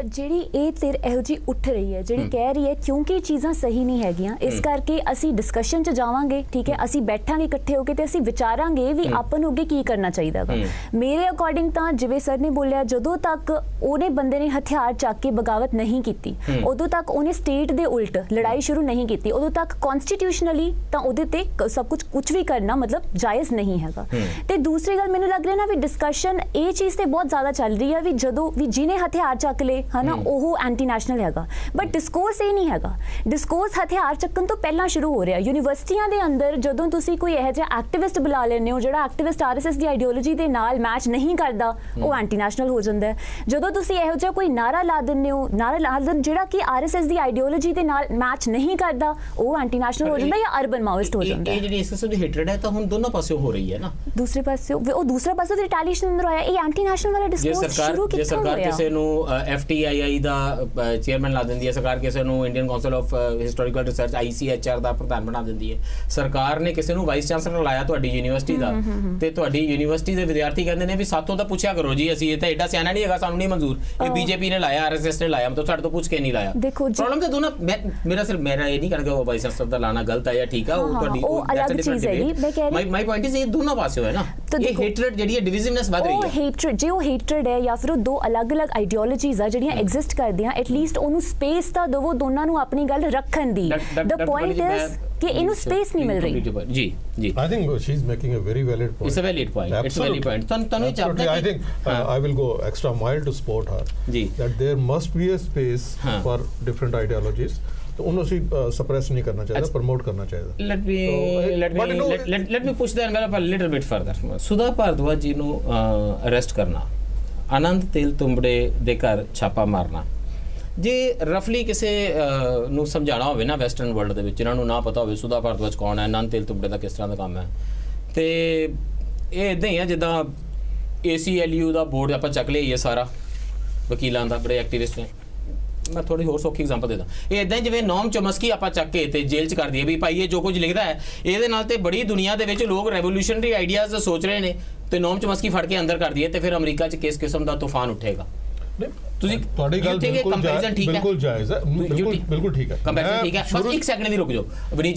Speaker 4: ਜਿਹੜੀ ਇਹ ਧਿਰ ਇਹੋ ਜਿਹੀ ਉੱਠ ਰਹੀ ਹੈ, ਜਿਹੜੀ ਕਹਿ ਰਹੀ ਹੈ ਕਿਉਂਕਿ ਚੀਜ਼ਾਂ ਸਹੀ ਨਹੀਂ ਹੈਗੀਆਂ, ਇਸ ਕਰਕੇ ਅਸੀਂ ਡਿਸਕਸ਼ਨ 'ਚ ਜਾਵਾਂਗੇ, ਠੀਕ ਹੈ, ਅਸੀਂ ਬੈਠਾਂਗੇ ਇਕੱਠੇ ਹੋ ਕੇ ਤੇ ਅਸੀਂ ਵਿਚਾਰਾਂਗੇ ਵੀ ਆਪਾਂ ਨੂੰ ਅੱਗੇ ਕੀ ਕਰਨਾ ਚਾਹੀਦਾ ਵਾ। ਮੇਰੇ ਅਕੋਰਡਿੰਗ ਤਾਂ ਜਿਵੇਂ ਸਰ ਨੇ ਬੋਲਿਆ, ਜਦੋਂ ਤੱਕ ਉਹਨੇ ਬੰਦੇ ਨੇ ਹਥਿਆਰ ਚੱਕ ਕੇ ਬਗਾਵਤ ਨਹੀਂ ਕੀਤੀ, ਉਦੋਂ ਤੱਕ ਉਹਨੇ ਸਟੇਟ ਦੇ ਉਲਟ ਲੜਾਈ ਸ਼ੁਰੂ ਨਹੀਂ ਕੀਤੀ, ਉਦੋਂ ਤੱਕ ਕਨਸਟੀਟਿਊਸ਼ਨਲੀ ਤਾਂ ਉਹਦੇ ਤੇ ਸਭ ਕੁਝ ਵੀ ਕਰਨਾ ਮਤਲਬ ਜਾਇਜ਼ ਨਹੀਂ ਹੈਗਾ। ਤੇ ਦੂਸਰੀ ਗੱਲ ਮੈਨੂੰ ਲੱਗ ਰਿਹਾ ਨਾ ਵੀ ਡਿਸਕਸ਼ਨ ਇਹ ਚੀਜ਼ ਤੇ ਬਹੁਤ ਜ਼ਿਆਦਾ ਚੱਲ ਰਹੀ ਹੈ ਵੀ ਜਦੋਂ ਵੀ ਜਿਹਨੇ ਹਥਿਆਰ ਚੱਕ ਲਏ ਹੈ ਨਾ ਉਹ ਐਂਟੀ ਨੈਸ਼ਨਲ ਹੈਗਾ, ਬਟ ਡਿਸਕੋਰਸ ਇਹ ਨਹੀਂ ਹੈਗਾ। ਡਿਸਕੋਰਸ ਹਥਿਆਰ ਚੱਕਣ ਤੋਂ ਪਹਿਲਾਂ ਸ਼ੁਰੂ ਹੋ ਰਿਹਾ। ਯੂਨੀਵਰਸਿਟੀਆਂ ਦੇ ਅੰਦਰ ਜਦੋਂ ਤੁਸੀਂ ਕੋਈ ਇਹੋ ਜਿਹਾ ਐਕਟਿਵਿਸਟ ਬੁਲਾ ਲੈਂਦੇ ਹੋ ਜਿਹੜਾ ਐਕਟਿਵਿਸਟ RSS ਦੀ ਆਈਡੀਓਲੋਜੀ ਦੇ ਨਾਲ ਮੈਚ ਨਹੀਂ ਕਰਦਾ, ਉਹ ਐਂਟੀ ਨੈਸ਼ਨਲ ਹੋ ਜਾਂਦਾ। ਜਦੋਂ ਤੁਸੀਂ ਇਹੋ ਜਿਹਾ ਕੋਈ ਨਾਰਾ ਲਾ ਦਿੰਦੇ ਹੋ, ਨਾਰਾ ਲਾ ਜਿਹੜਾ ਕਿ RSS ਦੀ ਆਈਡੀਓਲੋਜੀ ਦੇ ਨਾਲ ਮੈਚ ਨਹੀਂ ਕਰਦਾ, ਉਹ ਐਂਟੀ ਨੈਸ਼ਨਲ ਹੋ ਜਾਂਦਾ ਜਾਂ ਅਰਬਨ ਮਾਓਇਸਟ ਹੋ ਜਾਂਦਾ।
Speaker 1: ਇਹ ਜਿਹੜੀ ਇਸ ਕਿਸਮ ਦੀ ਹੇਟਰਡ ਹੈ ਤਾਂ ਹੁਣ ਦੋਨੋਂ ਪਾਸੇ ਹੋ ਰਹੀ ਹੈ ਨਾ। ਦੂਸਰੇ ਪਾਸੇ
Speaker 4: ਉਹ ਦੂਸਰਾ ਪਾਸੇ ਰਿਟੈਲੀਏਸ਼ਨ ਅੰਦਰ ਆਇਆ, ਇਹ ਐਂਟੀ ਨੈਸ਼ਨਲ ਵਾਲਾ ਡਿਸਕੋਰਸ ਸ਼ੁਰੂ ਕਿੱਥੋਂ ਹੋਇਆ?
Speaker 1: ਜੇ ਸਰਕਾਰ ਕਿਸੇ ਨੂੰ FTII ਦਾ ਚੇਅਰਮੈਨ ਲਾ ਦਿੰਦੀ ਹੈ ਸਰਕਾਰ, ਕਿਸੇ ਨੂੰ Indian council of historical research ICHR ਦਾ ਪ੍ਰਧਾਨ ਬਣਾ ਦਿੰਦੀ ਹੈ ਸਰਕਾਰ ਨੇ, ਕਿਸੇ ਨੂੰ ਵਾਈਸ ਚਾਂਸਲਰ ਲਾਇਆ ਤੁਹਾਡੀ ਯੂਨੀਵਰਸਿਟੀ ਦਾ, ਤੇ ਤੁਹਾਡੀ ਯੂਨੀਵਰਸਿਟੀ ਦੇ ਵਿਦਿਆਰਥੀ ਕਹਿੰਦੇ ਨੇ ਵੀ ਸਾਥੋਂ ਤਾਂ ਪੁੱਛਿਆ ਕਰੋ ਜੀ, ਅਸੀਂ ਇਹ ਤਾਂ ਐਡਾ ਸਿਆਣਾ ਨਹੀਂ ਹੈਗਾ, ਸਾਨੂੰ ਨਹੀਂ ਮਨਜ਼ੂਰ, ਇਹ BJP ਨੇ ਲਾਇਆ, RSS ਨੇ ਲਾਇਆ, ਮਤਲਬ ਸਾਡੇ ਤੋਂ ਪੁੱਛ ਕੇ ਨਹੀਂ ਲਾਇਆ। ਪ੍ਰੋਬਲਮ ਤਾਂ ਦੋਨੋਂ, ਮੇਰਾ ਇਹ ਨਹੀਂ ਕਹਿੰਦਾ ਉਹ ਵਾਈਸ ਚਾਂਸਲਰ ਦਾ ਲਾਣਾ ਗਲਤ ਹੈ ਜਾਂ ਠੀਕ ਹੈ, ਉਹ ਤੁਹਾਡੀ
Speaker 4: ਅਲੱਗ ਚੀਜ਼ ਹੈ।
Speaker 1: ਮਾਈ ਪੁਆਇੰਟ ਇਜ਼ ਇਹ ਦੋਨੋਂ ਪਾਸੇ ਹੈ ਨਾ, ਇਹ ਹੇਟਰਡ ਜਿਹੜੀ ਹੈ, ਡਿਵੀਜ਼ਨੈਸ ਵੱਧ ਰਹੀ ਹੈ।
Speaker 4: ਹੇਟਰਡ, ਜੇ ਉਹ ਹੇਟਰਡ ਹੈ ਜਾਂ ਫਿਰ ਉਹ ਦੋ ਅਲੱਗ-ਅਲੱਗ ਆਈਡੀਓਲੋਜੀਜ਼ ਆ ਜਿਹੜੀਆਂ ਐਗਜ਼ਿਸਟ ਕਰਦੀਆਂ, ਐਟਲੀਸਟ ਉਹਨੂੰ ਸਪੇਸ ਤਾਂ ਦਿਵੋ ਦੋਨਾਂ ਨੂੰ ਆਪਣੀ ਗੱਲ ਰੱਖਣ ਦੀ। ਦ ਪੁਆਇੰਟ ਇਜ਼ ਕਿ ਇਹਨੂੰ ਸਪੇਸ ਨਹੀਂ ਮਿਲ ਰਹੀ।
Speaker 1: ਜੀ ਜੀ,
Speaker 3: I think she is making a very valid point.
Speaker 1: It's a valid point. It's a valid point. ਤੁਹਾਨੂੰ ਚਾਹਤਾ
Speaker 3: I think I will go extra mile to support her.
Speaker 1: ਜੀ,
Speaker 3: that there must be a space for different ideologies. तो उन्हें सी suppress नहीं करना चाहिए, promote करना चाहिए।
Speaker 1: Let me push the envelope a little bit further. ਸੁਧਾ ਭਾਰਦਵਾਜ ਜੀ ਨੂੰ ਅਰੈਸਟ ਕਰਨਾ, ਆਨੰਦ ਤੇਲ ਤੁੰਬੜੇ ਦੇ ਘਰ ਛਾਪਾ ਮਾਰਨਾ, ਜੇ ਰਫਲੀ ਕਿਸੇ ਨੂੰ ਸਮਝਾਉਣਾ ਹੋਵੇ ਨਾ ਵੈਸਟਰਨ ਵਰਲਡ ਦੇ ਵਿੱਚ, ਜਿਹਨਾਂ ਨੂੰ ਨਾ ਪਤਾ ਹੋਵੇ ਸੁਧਾ ਭਾਰਦਵਾਜ ਕੌਣ ਹੈ, ਆਨੰਦ ਤੇਲ ਤੁੰਬੜੇ ਦਾ ਕਿਸ ਤਰ੍ਹਾਂ ਦਾ ਕੰਮ ਹੈ, ਤੇ ਇਹ ਇੱਦਾਂ ਹੀ ਆ ਜਿੱਦਾਂ ACLU ਦਾ ਬੋਰਡ ਆਪਾਂ ਚੱਕ ਲਈਏ ਸਾਰਾ ਵਕੀਲਾਂ ਦਾ, ਬੜੇ ਐਕਟਿਵਿਸਟ ਨੇ। ਮੈਂ ਥੋੜੀ ਹੋਰ ਸੌਖੀ ਐਗਜ਼ਾਮਪਲ ਦੇ ਦਾਂ, ਇਹ ਇਦਾਂ ਜਿਵੇਂ ਨੋਮ ਚਮਸਕੀ ਆਪਾਂ ਚੱਕ ਕੇ ਤੇ ਜੇਲ੍ਹ 'ਚ ਕਰ ਦਈਏ ਵੀ ਭਾਈ ਇਹ ਜੋ ਕੁਝ ਲਿਖਦਾ ਹੈ ਇਹਦੇ ਨਾਲ ਤੇ ਬੜੀ ਦੁਨੀਆ ਦੇ ਵਿੱਚ ਲੋਕ ਰੈਵੋਲੂਸ਼ਨਰੀ ਆਈਡੀਆਜ਼ ਸੋਚ ਰਹੇ ਨੇ, ਤੇ ਨੋਮ ਚਮਸਕੀ ਫੜ ਕੇ ਅੰਦਰ ਕਰ ਦਈਏ ਤੇ ਫਿਰ ਅਮਰੀਕਾ 'ਚ ਕਿਸ ਕਿਸਮ ਦਾ ਤੂਫਾਨ ਉੱਠੇਗਾ। ਤੁਸੀਂ ਤੁਹਾਡੀ ਗੱਲ ਕੰਪੈਰੀਜ਼ਨ ਠੀਕ ਹੈ, ਬਿਲਕੁਲ ਜਾਇਜ਼ ਹੈ, ਬਿਲਕੁਲ ਠੀਕ ਹੈ, ਕੰਪੈਰੀਜ਼ਨ ਠੀਕ ਹੈ। ਬਸ ਇੱਕ ਸੈਕਿੰਡ ਦੀ ਰੁਕ ਜਾਓ। ਵਿਨੀਤ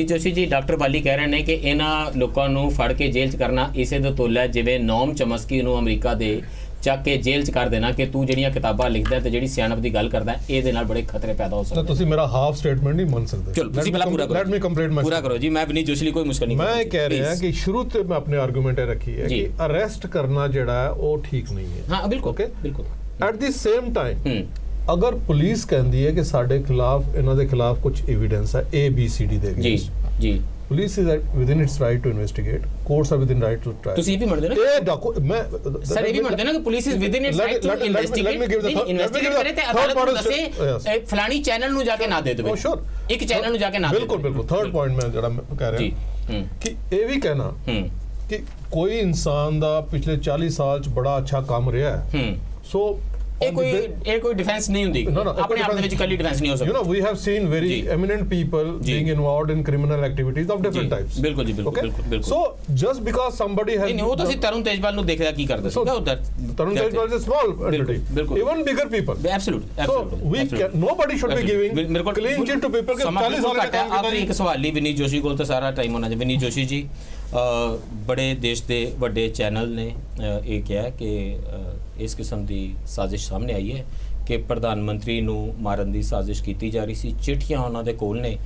Speaker 1: ਜੋਸ਼ੀ ਜੀ ਡਾਕਟਰ ਬਾਲੀ ਕਹਿ ਰਹੇ ਨੇ ਕਿ ਇਹਨਾਂ ਲੋਕਾਂ ਨੂੰ ਫੜ ਕੇ ਜੇਲ੍ਹ 'ਚ ਕਰਨਾ ਇਸੇ ਦਾ ਤੋਲਾ ਜਿਵੇਂ ਨੋਮ ਚਮਸਕੀ ਨੂੰ ਅਮਰੀਕਾ ਦੇ ਚੱਕ ਕੇ ਜੇਲ੍ਹ 'ਚ ਕਰ ਦੇਣਾ ਕਿ ਤੂੰ ਜਿਹੜੀਆਂ ਕਿਤਾਬਾਂ ਲਿਖਦਾ ਤੇ ਜਿਹੜੀ ਸਿਆਣਪ ਦੀ ਗੱਲ ਕਰਦਾ, ਇਹਦੇ ਨਾਲ ਬੜੇ ਖਤਰੇ ਪੈਦਾ ਹੋ ਸਕਦੇ।
Speaker 3: ਤੁਸੀਂ ਮੇਰਾ ਹਾਫ ਸਟੇਟਮੈਂਟ ਨਹੀਂ ਮੰਨ ਸਕਦੇ।
Speaker 1: ਚਲੋ ਤੁਸੀਂ ਪਹਿਲਾਂ ਪੂਰਾ ਕਰੋ, ਲੈਟ ਮੀ ਕੰਪਲੀਟ ਮਾਈ, ਪੂਰਾ ਕਰੋ ਜੀ। ਮੈਂ ਵਿਨੀਤ ਜੋਸ਼ੀ ਲਈ ਕੋਈ ਮੁਸ਼ਕਲ ਨਹੀਂ,
Speaker 3: ਮੈਂ ਕਹਿ ਰਿਹਾ ਕਿ ਸ਼ੁਰੂ ਤੋਂ ਮੈਂ ਆਪਣੇ ਆਰਗੂਮੈਂਟ ਇਹ ਰੱਖੀ ਹੈ ਕਿ ਅਰੈਸਟ ਕਰਨਾ ਜਿਹੜਾ ਹੈ ਉਹ ਠੀਕ ਨਹੀਂ ਹੈ।
Speaker 1: ਹਾਂ ਬਿਲਕੁਲ, ਬਿਲਕੁਲ।
Speaker 3: ਐਟ ਦੀ ਸੇਮ ਟਾਈਮ ਅਗਰ ਪੁਲਿਸ ਕਹਿੰਦੀ ਹੈ ਕਿ ਸਾਡੇ ਖਿਲਾਫ, ਇਹਨਾਂ ਦੇ ਖਿਲਾਫ ਕੁਝ ਐਵੀਡੈਂਸ ਹੈ ABCD ਦੇ,
Speaker 1: ਜੀ ਜੀ,
Speaker 3: police is within its right to investigate, courts are within right to try।
Speaker 1: ਤੁਸੀਂ ਵੀ ਮੰਨਦੇ ਹੋ ਨਾ ਮੈਂ ਸਰ ਇਹ ਵੀ ਮੰਨਦੇ ਨਾ ਕਿ police is within its right to investigate ਕਰੇ ਤੇ ਅਦਾਲਤ ਨੂੰ ਦੱਸੇ ਫਲਾਣੀ ਚੈਨਲ ਨੂੰ ਜਾ ਕੇ ਨਾ ਦੇ ਦੇਵੇ, ਇੱਕ ਚੈਨਲ ਨੂੰ ਜਾ ਕੇ ਨਾ ਦੇ ਦੇਵੇ।
Speaker 3: ਬਿਲਕੁਲ। ਥਰਡ ਪੁਆਇੰਟ ਮੈਂ ਜਿਹੜਾ ਕਹਿ ਰਿਹਾ ਕਿ ਇਹ ਵੀ ਕਹਿਣਾ ਕਿ ਕੋਈ ਇਨਸਾਨ ਦਾ ਪਿਛਲੇ 40 ਸਾਲ ਚ ਬੜਾ ਅੱਛਾ ਕੰਮ ਰਿਹਾ ਹੈ, ਸੋ ਇਹ ਕੋਈ ਡਿਫੈਂਸ ਨਹੀਂ ਹੁੰਦੀ, ਆਪਣੇ ਆਪ ਦੇ ਵਿੱਚ ਕੱਲੀ ਡਿਫੈਂਸ ਨਹੀਂ ਹੋ ਸਕਦੀ। You know we have seen very eminent people being involved in criminal activities of different types. ਬਿਲਕੁਲ ਜੀ, ਬਿਲਕੁਲ। So just because somebody has
Speaker 1: ਨਹੀਂ, ਉਹ ਤਾਂ ਅਸੀਂ ਤਰੁਣ ਤੇਜਪਾਲ ਨੂੰ ਦੇਖਿਆ ਕੀ ਕਰਦੇ ਸੀ ਉਧਰ।
Speaker 3: Tarun Tejpal is a small entity, even bigger people.
Speaker 1: Absolute.
Speaker 3: So we nobody should be giving clean chit to people ਕਿ 40 ਸਾਲ ਦਾ ਕੰਮ
Speaker 1: ਆਖਰੀ ਇੱਕ ਸਵਾਲ ਲਈ ਵਿਨੀਤ ਜੋਸ਼ੀ ਕੋਲ ਤਾਂ ਸਾਰਾ ਟਾਈਮ ਹੋਣਾ ਚਾਹੀਦਾ। ਵਿਨੀਤ ਜੋਸ਼ੀ ਜੀ ਬੜੇ ਦੇਸ਼ ਦੇ ਵੱਡੇ ਚੈਨਲ ਨੇ ਇਹ ਕਿਹਾ ਕਿ ਇਸ ਕਿਸਮ ਦੀ ਸਾਜ਼ਿਸ਼ ਸਾਹਮਣੇ ਆਈ ਹੈ ਕਿ ਪ੍ਰਧਾਨ ਮੰਤਰੀ ਨੂੰ ਮਾਰਨ ਦੀ ਸਾਜ਼ਿਸ਼ ਕੀਤੀ ਜਾ ਰਹੀ ਸੀ, ਚਿੱਠੀਆਂ ਉਹਨਾਂ ਦੇ ਕੋਲ ਨੇ।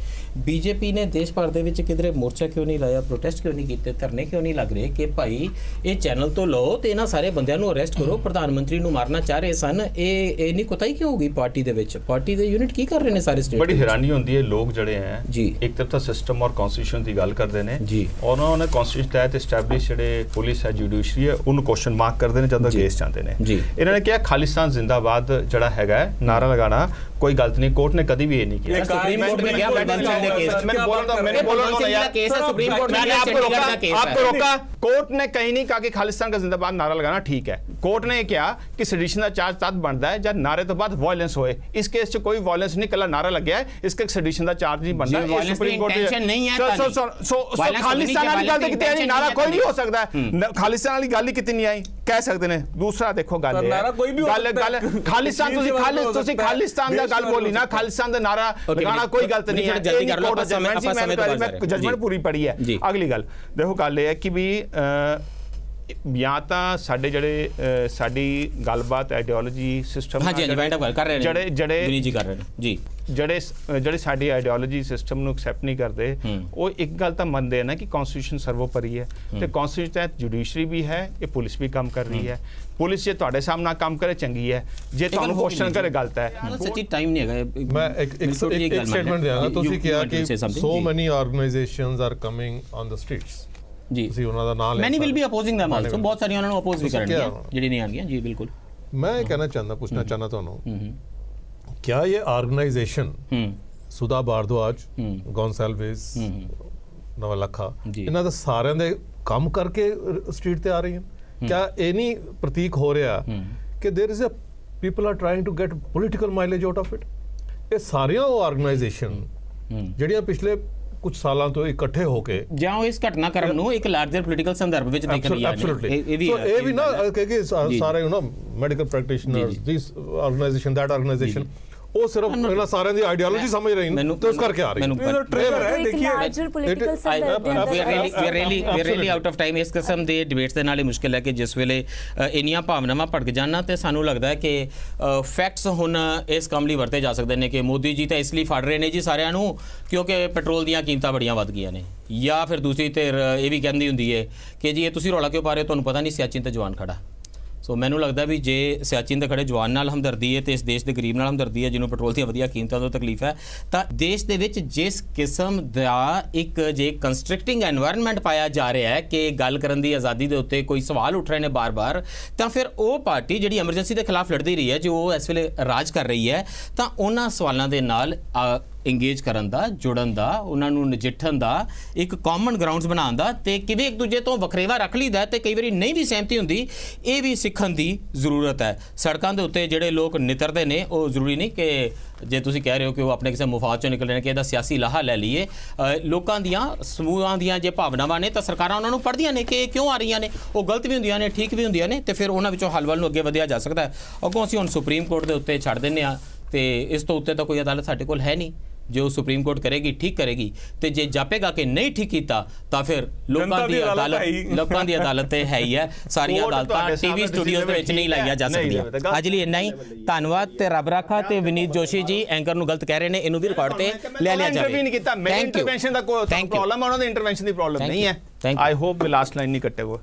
Speaker 1: BJP ਨੇ ਦੇਸ਼ ਭਰ ਦੇ ਵਿੱਚ ਕਿਧਰੇ ਮੋਰਚਾ ਕਿਉਂ ਨਹੀਂ ਲਾਇਆ, ਪ੍ਰੋਟੈਸਟ ਕਿਉਂ ਨਹੀਂ ਕੀਤੇ, ਧਰਨੇ ਕਿਉਂ ਨਹੀਂ ਲੱਗ ਰਹੇ ਕਿ ਭਾਈ ਇਹ ਚੈਨਲ ਤੋਂ ਲਓ ਤੇ ਇਹਨਾਂ ਸਾਰੇ ਬੰਦਿਆਂ ਨੂੰ ਅਰੈਸਟ ਕਰੋ, ਪ੍ਰਧਾਨ ਮੰਤਰੀ ਨੂੰ ਮਾਰਨਾ ਚਾਹ ਰਹੇ ਸਨ। ਇਹ ਨਹੀਂ ਕੋਤਾਹੀ ਕਿਉਂ ਹੋ ਗਈ ਪਾਰਟੀ ਦੇ ਵਿੱਚ? ਪਾਰਟੀ ਦੇ ਯੂਨਿਟ ਕੀ ਕਰ ਰਹੇ ਨੇ ਸਾਰੇ ਸਟੇਟ?
Speaker 5: ਬੜੀ ਹੈਰਾਨੀ ਹੁੰਦੀ ਹੈ, ਲੋਕ ਜਿਹੜੇ ਹੈ ਜੀ ਇੱਕ ਤਰਫ ਤਾਂ ਸਿਸਟਮ ਔਰ ਕਨਸਟੀਟਿਊਸ਼ਨ ਦੀ ਗੱਲ ਕਰਦੇ ਨੇ ਜੀ, ਔਰ ਉਹਨਾਂ ਨੇ ਕਨਸਟੀਟਿਊਸ਼ਨ ਤਹਿਤ ਐਸਟੈਬਲਿਸ਼ ਜਿਹੜੇ ਪੁਲਿਸ ਹੈ, ਜੁਡੀਸ਼ਰੀ ਹੈ, ਉਹਨੂੰ ਕੁਐਸਚਨ ਮਾਰਕ ਕਰਦੇ ਨੇ ਜਦੋਂ ਕੇਸ ਚਾਹੁੰਦੇ ਨੇ ਜੀ। ਇਹਨਾਂ ਨੇ ਕਿਹਾ ਖਾਲਿਸਤਾਨ ਜ਼ਿੰਦਾਬਾਦ ਜਿਹੜਾ ਹੈਗਾ ਨਾਰਾ ਲਗਾਣਾ ਕੋਈ ਗਲਤ ਨਹੀਂ, ਕੋਰਟ ਨੇ ਕਦੀ ਵੀ ਇਹ ਨਹੀਂ ਕਿਹਾ।
Speaker 1: ਸੁप्रीम कोर्ट में क्या बंसल के केस,
Speaker 5: मैंने बोला था यार केस है सुप्रीम कोर्ट में, आपको रोका। कोर्ट ने कहीं नहीं कहा कि खालिस्तान का जिंदाबाद नारा लगाना ठीक है। कोर्ट ने कहा कि सेडिशन का चार्ज तद बनता है जब नारे तो बाद वायलेंस होए। इस केस से कोई वायलेंस नहीं, कला नारा लग गया है, इसके सेडिशन का चार्ज नहीं बनता है। सुप्रीम कोर्ट नहीं है खालिस्तान वाली गल कितनी आई, नारा कोई नहीं हो सकता है। खालिस्तान वाली गल ही कितनी नहीं आई कह सकते हैं। दूसरा देखो गल खालिस्तान खालिस्तान का गल बोली ना, खालिस्तान का नारा लगाना कोई गलत नहीं है। जजमेंट पूरी पढ़ी है। अगली गल देखो गल है कि भी ਜਾਂ ਤਾਂ ਸਾਡੇ ਜਿਹੜੇ ਸਾਡੀ ਗੱਲਬਾਤ ਆਈਡੀਓਲੋਜੀ ਸਿਸਟਮ ਜਿਹੜੇ ਸਾਡੀ ਆਈਡੀਓਲੋਜੀ ਸਿਸਟਮ ਨੂੰ ਐਕਸੈਪਟ ਨਹੀਂ ਕਰਦੇ, ਉਹ ਇੱਕ ਗੱਲ ਤਾਂ ਮੰਨਦੇ ਆ ਨਾ ਕਿ ਕਨਸਟੀਟਿਊਸ਼ਨ ਸਰਵੋਪਰੀ ਹੈ ਤੇ ਕਨਸਟੀਟਿਊਸ਼ਨ ਤਹਿਤ ਜੁਡੀਸ਼ਰੀ ਵੀ ਹੈ, ਇਹ ਪੁਲਿਸ ਵੀ ਕੰਮ ਕਰ ਰਹੀ ਹੈ। ਪੁਲਿਸ ਜੇ ਤੁਹਾਡੇ ਸਾਹਮਣੇ ਕੰਮ ਕਰੇ ਚੰਗੀ ਹੈ, ਜੇ ਤੁਹਾਨੂੰ ਕੁਐਸਚਨ ਕਰੇ ਗਲਤ ਹੈ।
Speaker 1: ਸੱਚੀ ਟਾਈਮ ਨਹੀਂ ਹੈਗਾ।
Speaker 3: ਮੈਂ ਇੱਕ ਸਟੇਟਮੈਂਟ ਦਿਆਂਗਾ। ਤੁਸੀਂ ਕਿਹਾ ਕਿ ਸੋ ਮੈਨੀ organisations are coming on the streets ਜੀ, ਤੁਸੀਂ ਉਹਨਾਂ ਦਾ ਨਾਮ ਲੈ ਮੈਨੀ ਵਿਲ ਬੀ ਅਪੋਜ਼ਿੰਗ them also, ਬਹੁਤ ਸਾਰੀਆਂ ਉਹਨਾਂ ਨੂੰ ਅਪੋਜ਼ ਵੀ ਕਰਨਗੀਆਂ ਜਿਹੜੀ ਨਹੀਂ ਆਣਗੀਆਂ ਜੀ। ਬਿਲਕੁਲ। ਮੈਂ ਇਹ ਕਹਿਣਾ ਚਾਹੁੰਦਾ, ਪੁੱਛਣਾ ਚਾਹੁੰਦਾ ਤੁਹਾਨੂੰ, क्या ये ऑर्गेनाइजेशन सुधा भारद्वाज, गोंसाल्विस, नवलखा, इन्हां दा सारिਆਂ ਦੇ ਕੰਮ ਕਰਕੇ ਸਟਰੀਟ ਤੇ ਆ ਰਹੀ ਹਨ? क्या ਇਹ ਨਹੀਂ ਪ੍ਰਤੀਕ ਹੋ ਰਿਹਾ ਕਿ there is a people are trying to get political mileage out of it. ਇਹ ਸਾਰੀਆਂ ਆਰਗੇਨਾਈਜੇਸ਼ਨ ਜਿਹੜੀਆਂ ਪਿਛਲੇ ਕੁਝ ਸਾਲਾਂ ਤੋਂ ਇਕੱਠੇ ਹੋ ਕੇ
Speaker 1: ਜਾਂ ਇਸ ਘਟਨਾਕ੍ਰਮ ਨੂੰ ਇੱਕ ਲਾਰਜਰ ਪੋਲੀਟੀਕਲ ਸੰਦਰਭ ਵਿੱਚ ਦੇਖਣ ਲਈ
Speaker 3: ਇਹ ਵੀ ਨਾ ਕਿ ਸਾਰੇ medical practitioners this organisation that organisation ਉਹ ਸਿਰਫ ਇਹਨਾਂ ਸਾਰਿਆਂ ਦੀ ਆਈਡੀਓਲੋਜੀ ਸਮਝ ਰਹੀ ਨੇ ਤੇ ਉਸ ਕਰਕੇ ਆ ਰਹੀ
Speaker 2: ਹੈ ਟ੍ਰੇਲਰ ਹੈ ਦੇਖੀਏ
Speaker 1: we really out of time. ਇਸ ਕਿਸਮ ਦੇ ਡਿਬੇਟਸ ਦੇ ਨਾਲ ਹੀ ਮੁਸ਼ਕਿਲ ਹੈ ਕਿ ਜਿਸ ਵੇਲੇ ਇੰਨੀਆਂ ਭਾਵਨਾਵਾਂ ਭੜਕ ਜਾਣਾ ਤੇ ਸਾਨੂੰ ਲੱਗਦਾ ਹੈ ਕਿ ਫੈਕਟਸ ਹੁਣ ਇਸ ਕੰਮ ਲਈ ਵਰਤੇ ਜਾ ਸਕਦੇ ਨੇ ਕਿ ਮੋਦੀ ਜੀ ਤਾਂ ਇਸ ਲਈ ਫੜ ਰਹੇ ਨੇ ਜੀ ਸਾਰਿਆਂ ਨੂੰ ਕਿਉਂਕਿ ਪੈਟਰੋਲ ਦੀਆਂ ਕੀਮਤਾਂ ਬੜੀਆਂ ਵੱਧ ਗਈਆਂ ਨੇ, ਜਾਂ ਫਿਰ ਦੂਸਰੀ ਧਿਰ ਇਹ ਵੀ ਕਹਿੰਦੀ ਹੁੰਦੀ ਹੈ ਕਿ ਜੀ ਇਹ ਤੁਸੀਂ ਰੌਲਾ ਕਿਉਂ ਪਾ ਰਹੇ ਹੋ, ਤੁਹਾਨੂੰ ਪਤਾ ਨਹੀਂ ਸਿਆਚਿਨ ਤੇ ਜਵਾਨ ਖੜਾ। ਸੋ ਮੈਨੂੰ ਲੱਗਦਾ ਵੀ ਜੇ ਸਿਆਚਿਨ ਦੇ ਖੜੇ ਜਵਾਨ ਨਾਲ ਹਮਦਰਦੀ ਹੈ ਤੇ ਇਸ ਦੇਸ਼ ਦੇ ਗਰੀਬ ਨਾਲ ਹਮਦਰਦੀ ਹੈ ਜਿਹਨੂੰ ਪੈਟਰੋਲ ਦੀਆਂ ਵਧੀਆ ਕੀਮਤਾਂ ਤੋਂ ਤਕਲੀਫ ਹੈ, ਤਾਂ ਦੇਸ਼ ਦੇ ਵਿੱਚ ਜਿਸ ਕਿਸਮ ਦਾ ਇੱਕ ਜੇ ਕੰਸਟ੍ਰਕਟਿੰਗ ਐਨਵਾਇਰਨਮੈਂਟ ਪਾਇਆ ਜਾ ਰਿਹਾ ਹੈ ਕਿ ਗੱਲ ਕਰਨ ਦੀ ਆਜ਼ਾਦੀ ਦੇ ਉੱਤੇ ਕੋਈ ਸਵਾਲ ਉੱਠ ਰਹੇ ਨੇ ਬਾਰ-ਬਾਰ, ਤਾਂ ਫਿਰ ਉਹ ਪਾਰਟੀ ਜਿਹੜੀ ਐਮਰਜੈਂਸੀ ਦੇ ਖਿਲਾਫ ਲੜਦੀ ਰਹੀ ਹੈ, ਜੋ ਇਸ ਵੇਲੇ ਰਾਜ ਕਰ ਰਹੀ ਹੈ, ਤਾਂ ਉਹਨਾਂ ਸਵਾਲਾਂ ਦੇ ਨਾਲ ਇੰਗੇਜ ਕਰਨ ਦਾ, ਜੁੜਨ ਦਾ, ਉਹਨਾਂ ਨੂੰ ਨਜਿੱਠਣ ਦਾ, ਇੱਕ ਕਾਮਨ ਗਰਾਊਂਡਸ ਬਣਾਉਣ ਦਾ ਤੇ ਕਿਵੇਂ ਇੱਕ ਦੂਜੇ ਤੋਂ ਵੱਖਰੇਵਾ ਰੱਖ ਲਈਦਾ ਤੇ ਕਈ ਵਾਰੀ ਨਹੀਂ ਵੀ ਸਹਿਮਤੀ ਹੁੰਦੀ, ਇਹ ਵੀ ਸਿੱਖਣ ਦੀ ਜ਼ਰੂਰਤ ਹੈ। ਸੜਕਾਂ ਦੇ ਉੱਤੇ ਜਿਹੜੇ ਲੋਕ ਨਿਤਰਦੇ ਨੇ ਉਹ ਜ਼ਰੂਰੀ ਨਹੀਂ ਕਿ ਜੇ ਤੁਸੀਂ ਕਹਿ ਰਹੇ ਹੋ ਕਿ ਉਹ ਆਪਣੇ ਕਿਸੇ ਮੁਫਾਦ ਚੋਂ ਨਿਕਲ ਰਹੇ ਨੇ ਕਿ ਇਹਦਾ ਸਿਆਸੀ ਲਾਹਾ ਲੈ ਲਈਏ। ਲੋਕਾਂ ਦੀਆਂ ਸਮੂਹਾਂ ਦੀਆਂ ਜੇ ਭਾਵਨਾਵਾਂ ਨੇ ਤਾਂ ਸਰਕਾਰਾਂ ਉਹਨਾਂ ਨੂੰ ਪੜ੍ਹਦੀਆਂ ਨੇ ਕਿ ਇਹ ਕਿਉਂ ਆ ਰਹੀਆਂ ਨੇ, ਉਹ ਗਲਤ ਵੀ ਹੁੰਦੀਆਂ ਨੇ, ਠੀਕ ਵੀ ਹੁੰਦੀਆਂ ਨੇ, ਤੇ ਫਿਰ ਉਹਨਾਂ ਵਿੱਚੋਂ ਹੱਲ ਵੱਲ ਨੂੰ ਅੱਗੇ ਵਧਿਆ ਜਾ ਸਕਦਾ ਹੈ। ਅੱਗੋਂ ਅਸੀਂ ਹੁਣ ਸੁਪਰੀਮ ਕੋਰਟ ਦੇ ਉੱਤੇ ਛੱਡ ਦਿੰਦੇ ਹਾਂ ਤੇ ਇਸ ਤੋਂ ਉੱਤੇ ਤਾਂ ਕੋਈ ਅਦਾਲਤ ਸਾਡੇ ਕੋਲ ਹੈ ਨਹੀਂ। ਜੋ ਸੁਪਰੀਮ ਕੋਰਟ ਕਰੇਗੀ ਠੀਕ ਕਰੇਗੀ, ਤੇ ਜੇ ਜਾਪੇਗਾ ਕਿ ਨਹੀਂ ਠੀਕ ਕੀਤਾ ਤਾਂ ਫਿਰ ਲੋਕਾਂ ਦੀ ਅਦਾਲਤ ਤੇ ਹੈ ਹੀ ਹੈ। ਸਾਰੀਆਂ ਅਦਾਲਤਾਂ ਟੀਵੀ ਸਟੂਡੀਓਜ਼ ਦੇ ਵਿੱਚ ਨਹੀਂ ਲਾਈਆਂ ਜਾ ਸਕਦੀਆਂ। ਅੱਜ ਲਈ ਇੰਨਾ ਹੀ, ਧੰਨਵਾਦ ਤੇ ਰੱਬ ਰਾਖਾ। ਤੇ ਵਿਨੀਤ ਜੋਸ਼ੀ ਜੀ ਐਂਕਰ ਨੂੰ ਗਲਤ ਕਹਿ ਰਹੇ ਨੇ, ਇਹਨੂੰ ਵੀ ਰਿਕਾਰਡ ਤੇ ਲੈ ਲਿਆ ਜਾਵੇ।
Speaker 5: ਇੰਟਰਵੈਂਸ਼ਨ ਦਾ ਕੋਈ ਪ੍ਰੋਬਲਮ ਹੈ, ਉਹਨਾਂ ਦੇ ਇੰਟਰਵੈਂਸ਼ਨ ਦੀ ਪ੍ਰੋਬਲਮ ਨਹੀਂ ਹੈ। I hope we last line ਨਹੀਂ ਕੱਟੇ ਉਹ।